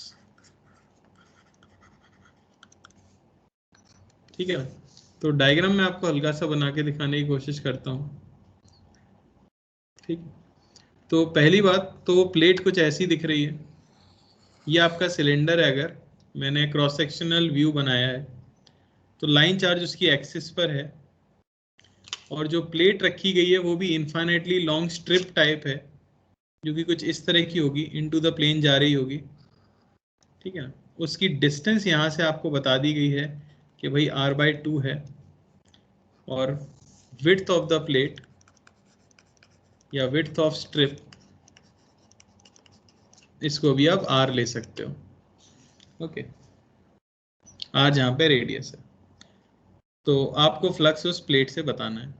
ठीक है, तो diagram में आपको हल्का सा बना के दिखाने की कोशिश करता हूं। ठीक, तो पहली बात तो प्लेट कुछ ऐसी दिख रही है, ये आपका सिलेंडर है, अगर मैंने क्रॉस सेक्शनल व्यू बनाया है तो लाइन चार्ज उसकी एक्सिस पर है, और जो प्लेट रखी गई है वो भी इनफाइनाइटली लॉन्ग स्ट्रिप टाइप है, जो कि कुछ इस तरह की होगी, इनटू द प्लेन जा रही होगी। ठीक है ना, उसकी डिस्टेंस यहाँ से आपको बता दी गई है कि भाई r/2 है, और विड्थ ऑफ द प्लेट या विड्थ ऑफ स्ट्रिप, इसको भी आप r ले सकते हो। ओके, r जहाँ पे रेडियस है, तो आपको फ्लक्स उस प्लेट से बताना है।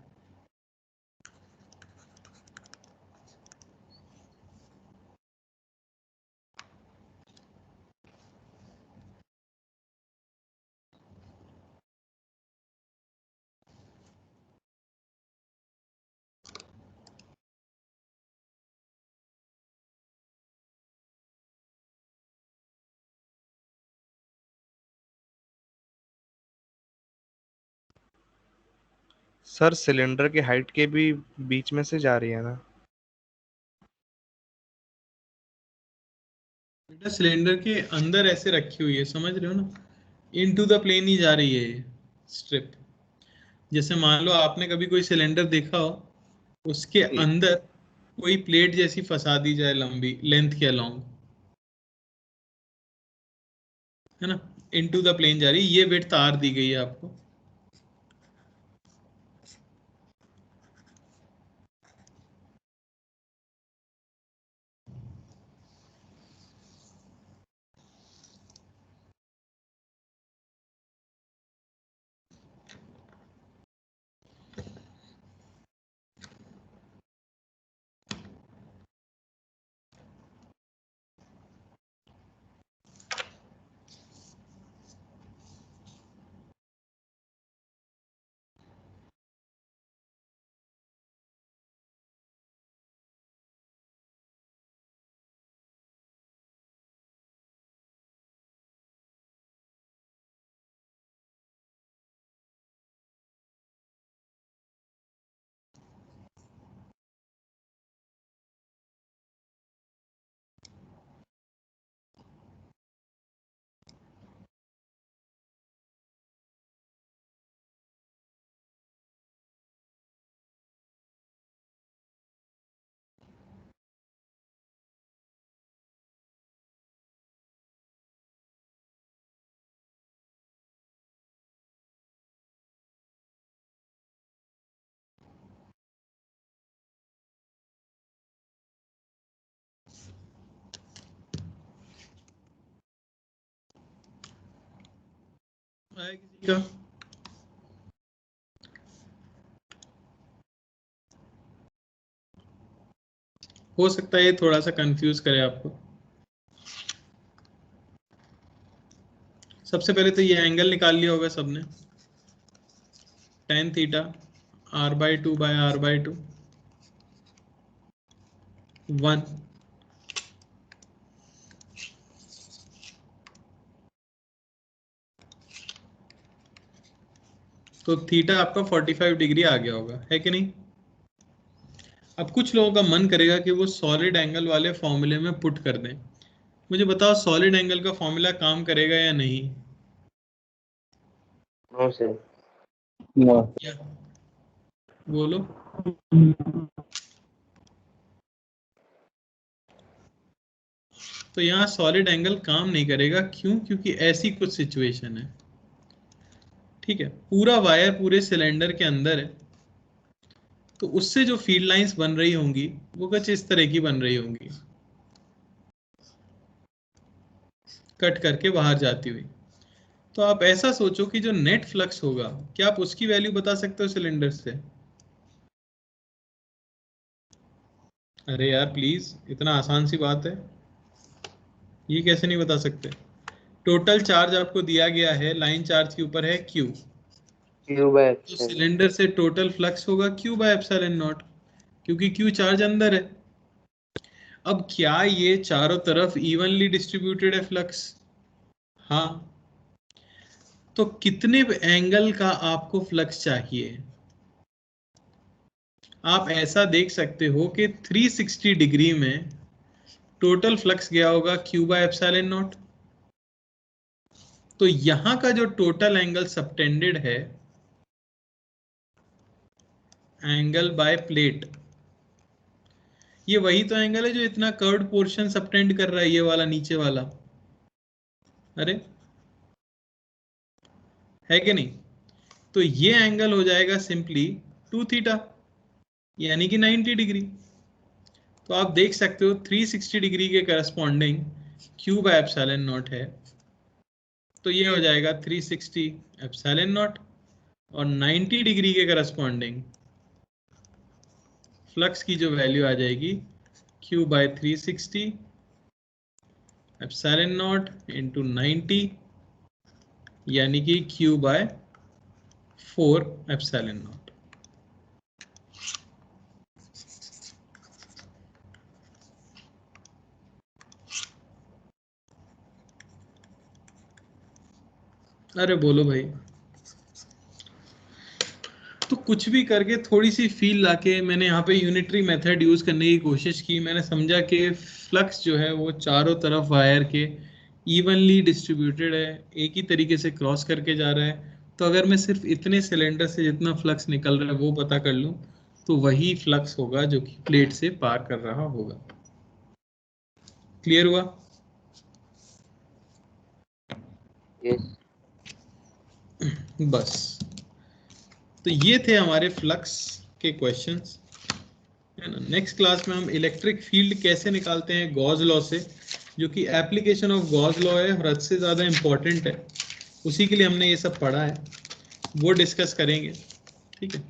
सर सिलेंडर की हाइट के भी बीच में से जा रही है ना? बेटा सिलेंडर के अंदर ऐसे रखी हुई है, समझ रहे हो ना, इनटू द प्लेन ही जा रही है ये स्ट्रिप। जैसे मान लो आपने कभी कोई सिलेंडर देखा हो, उसके अंदर कोई प्लेट जैसी फंसा दी जाए लंबी लेंथ के अलोंग, है ना, इनटू द प्लेन जा रही है, ये विड्थ r दी गई है आपको। आया किसी का? हो सकता है ये थोड़ा सा कंफ्यूज करे आपको। सबसे पहले तो ये एंगल निकाल लिया होगा सबने, tan theta r/2 bye r/2 1। तो थीटा आपका 45 डिग्री आ गया होगा, है कि नहीं? अब कुछ लोगों का मन करेगा कि वो सॉलिड एंगल वाले फॉर्मूले में पुट कर दें। मुझे बताओ सॉलिड एंगल का फॉर्मूला काम करेगा या नहीं? No sir. नो। क्या बोलो? तो यहाँ सॉलिड एंगल काम नहीं करेगा। क्यों? क्योंकि ऐसी कुछ सिचुएशन है, ठीक है, पूरा वायर पूरे सिलेंडर के अंदर है, तो उससे जो फील्ड लाइंस बन रही होंगी वो कुछ इस तरह की बन रही होंगी, कट करके बाहर जाती हुई। तो आप ऐसा सोचो कि जो नेट फ्लक्स होगा, क्या आप उसकी वैल्यू बता सकते हो सिलेंडर से? अरे यार प्लीज, इतना आसान सी बात है, ये कैसे नहीं बता सकते? टोटल चार्ज आपको दिया गया है, लाइन चार्ज के ऊपर है Q, क्यू बाय तो सिलेंडर से टोटल फ्लक्स होगा Q बाय एप्सिलॉन नॉट, क्योंकि Q चार्ज अंदर है। अब क्या ये चारों तरफ इवनली डिस्ट्रीब्यूटेड है फ्लक्स? हाँ। तो कितने एंगल का आपको फ्लक्स चाहिए? आप ऐसा देख सकते हो कि 360 डिग्री में टोटल फ्लक्स गया होगा Q बाय एप्सिलॉन नॉट। तो यहां का जो टोटल एंगल सबटेंडेड है, एंगल बाय प्लेट, ये वही तो एंगल है जो इतना कर्व्ड पोर्शन सबटेंड कर रहा है, ये वाला नीचे वाला। अरे है कि नहीं? तो ये एंगल हो जाएगा सिंपली 2 थीटा, यानी कि 90 डिग्री। तो आप देख सकते हो 360 डिग्री के corresponding Q bye epsilon not है, तो ये हो जाएगा 360 एप्सिलॉन नॉट, और 90 डिग्री के करस्पॉन्डिंग फ्लक्स की जो वैल्यू आ जाएगी Q by 360 epsilon naught into 90, यानी कि Q बाय 4 एप्सिलॉन नॉट। अरे बोलो भाई। तो कुछ भी करके थोड़ी सी फील लाके मैंने यहाँ पे यूनिटरी मेथड यूज करने की कोशिश की। मैंने समझा कि फ्लक्स जो है वो चारों तरफ वायर के इवनली डिस्ट्रीब्यूटेड है, एक ही तरीके से क्रॉस करके जा रहा है। तो अगर मैं सिर्फ इतने सिलेंडर से जितना फ्लक्स निकल रहा है वो पता कर लूँ, तो वही फ्लक्स होगा जो कि प्लेट से पार कर रहा होगा। क्लियर हुआ? यस। बस, तो ये थे हमारे फ्लक्स के क्वेश्चंस, है ना। नेक्स्ट क्लास में हम इलेक्ट्रिक फील्ड कैसे निकालते हैं गॉस लॉ से, जो कि एप्लीकेशन ऑफ गॉस लॉ है और हद से ज़्यादा इम्पोर्टेंट है, उसी के लिए हमने ये सब पढ़ा है, वो डिस्कस करेंगे, ठीक है।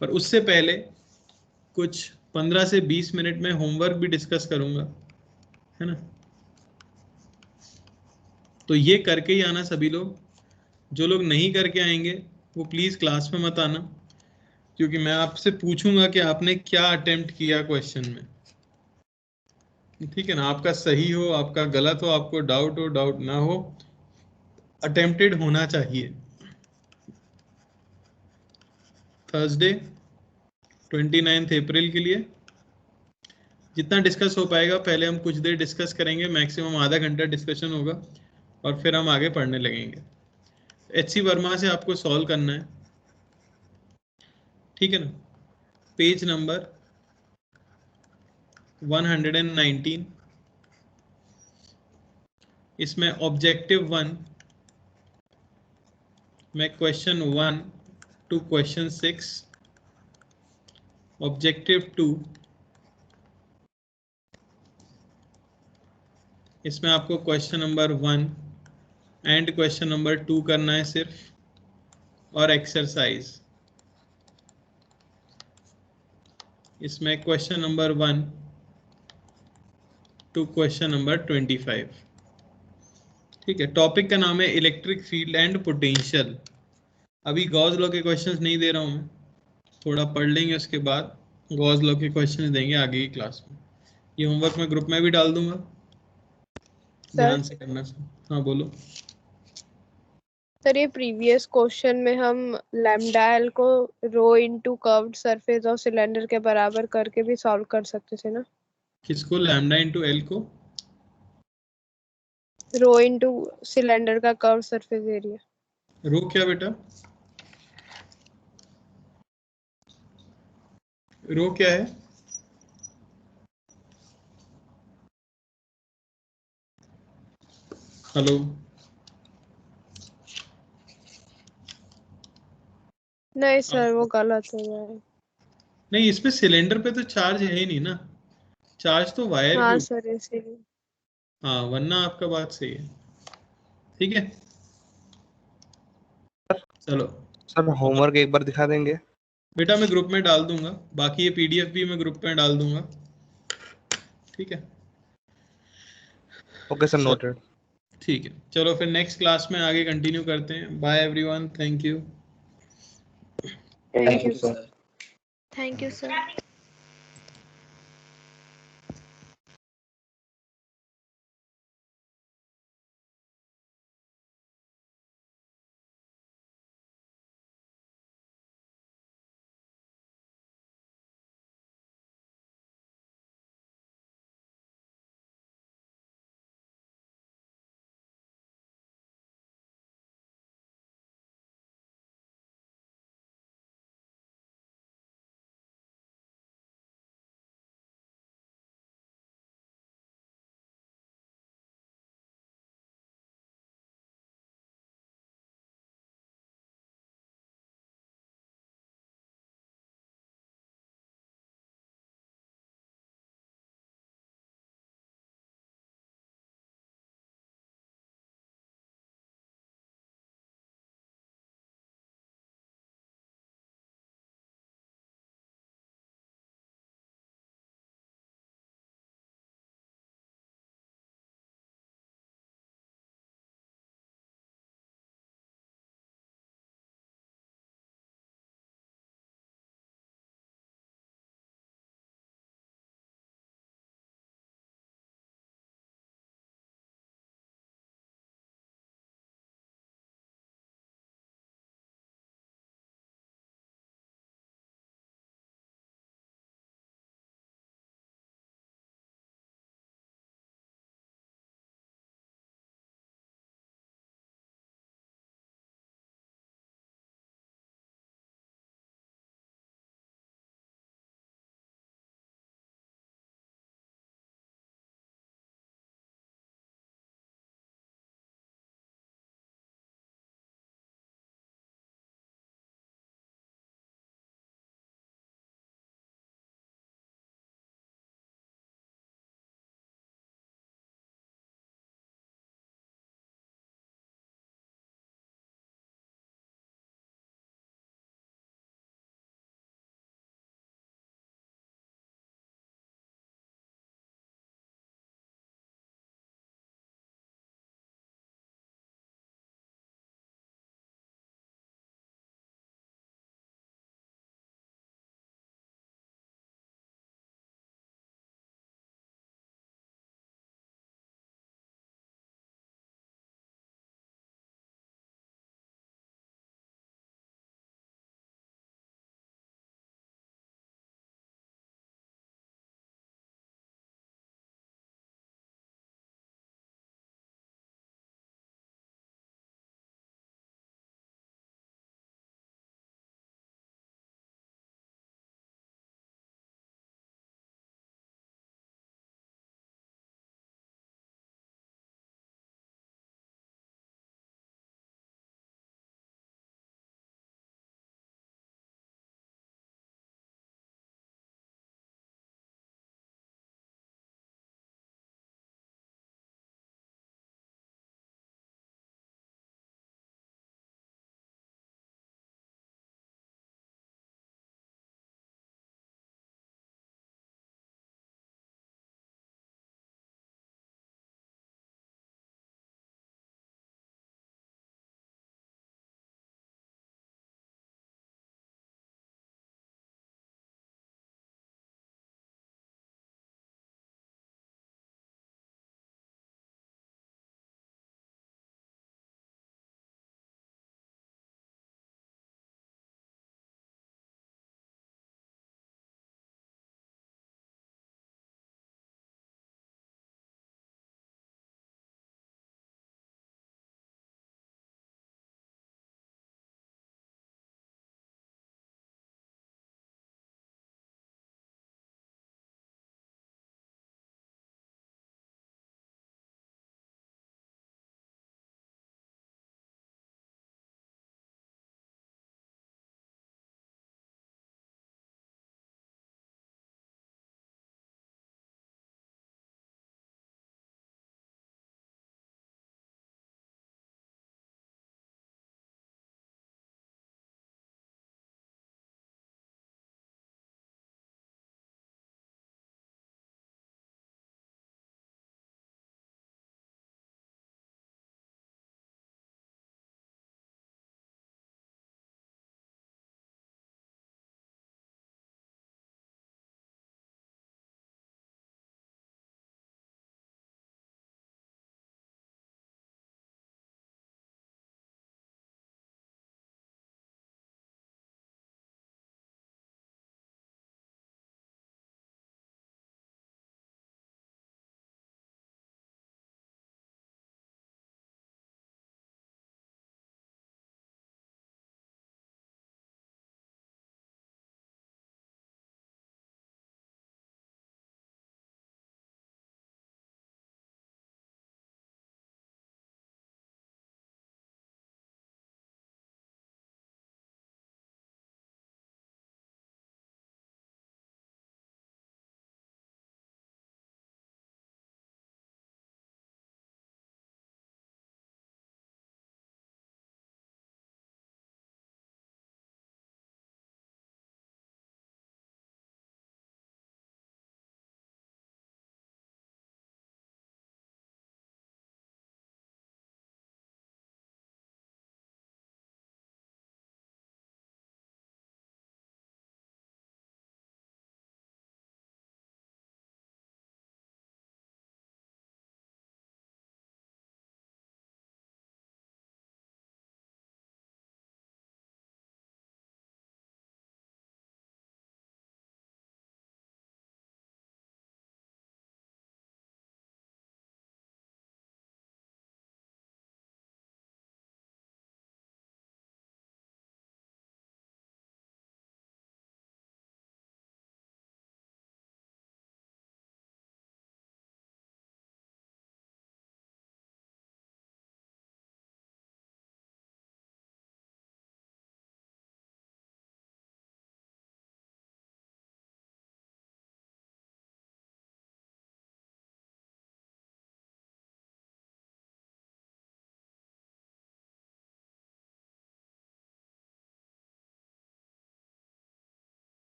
पर उससे पहले कुछ 15 से 20 मिनट में होमवर्क भी डिस्कस करूंगा, है ना। तो ये करके ही आना सभी लोग। जो लोग नहीं करके आएंगे वो प्लीज़ क्लास में मत आना, क्योंकि मैं आपसे पूछूंगा कि आपने क्या अटेम्प्ट किया क्वेश्चन में, ठीक है ना। आपका सही हो, आपका गलत हो, आपको डाउट हो, डाउट ना हो, अटेम्प्टेड होना चाहिए। थर्सडे 29 अप्रैल के लिए जितना डिस्कस हो पाएगा, पहले हम कुछ देर डिस्कस करेंगे, मैक्सिमम आधा घंटा डिस्कशन होगा, और फिर हम आगे पढ़ने लगेंगे। HC वर्मा से आपको सॉल्व करना है, ठीक है ना। पेज नंबर 119, इसमें ऑब्जेक्टिव 1 में क्वेश्चन 1 टू क्वेश्चन 6, ऑब्जेक्टिव 2 इसमें आपको question number 1 and question number 2 करना है सिर्फ। और एक्सरसाइज इसमें question number 1 to question number 25। ठीक है, टॉपिक का नाम है इलेक्ट्रिक फील्ड एंड पोटेंशियल। अभी गॉस लॉ के क्वेश्चंस नहीं दे रहा हूं मैं, थोड़ा पढ़ लेंगे उसके बाद गॉस लॉ के क्वेश्चंस देंगे आगे की क्लास में। ये होमवर्क मैं ग्रुप में भी डाल दूंगा, ध्यान से करना सर। हाँ बोलो सर। ये प्रीवियस क्वेश्चन में हम लैम्डा एल को rho into curved surface of cylinder के बराबर करके भी सॉल्व कर सकते थे ना? किसको? लैम्डा इनटू एल को रो इनटू सिलेंडर का कर्व सरफेस एरिया। रो क्या बेटा? रो क्या है? हेलो, नहीं सर वो गलत हो गया है। नहीं इसमें सिलेंडर पे तो चार्ज है ही नहीं ना, चार्ज तो वायर हाँ के सर इसीलिए। हाँ, वरना आपका बात सही है। ठीक है चलो सर होमवर्क एक बार दिखा देंगे? बेटा मैं ग्रुप में डाल दूंगा, बाकी ये पीडीएफ भी मैं ग्रुप में डाल दूंगा। ठीक है ओके सर, नोटेड। ठीक है, चलो फिर नेक्स्ट क्लास में आगे कंटिन्यू करते हैं। Bye everyone, thank you. Thank you sir. Thank you sir.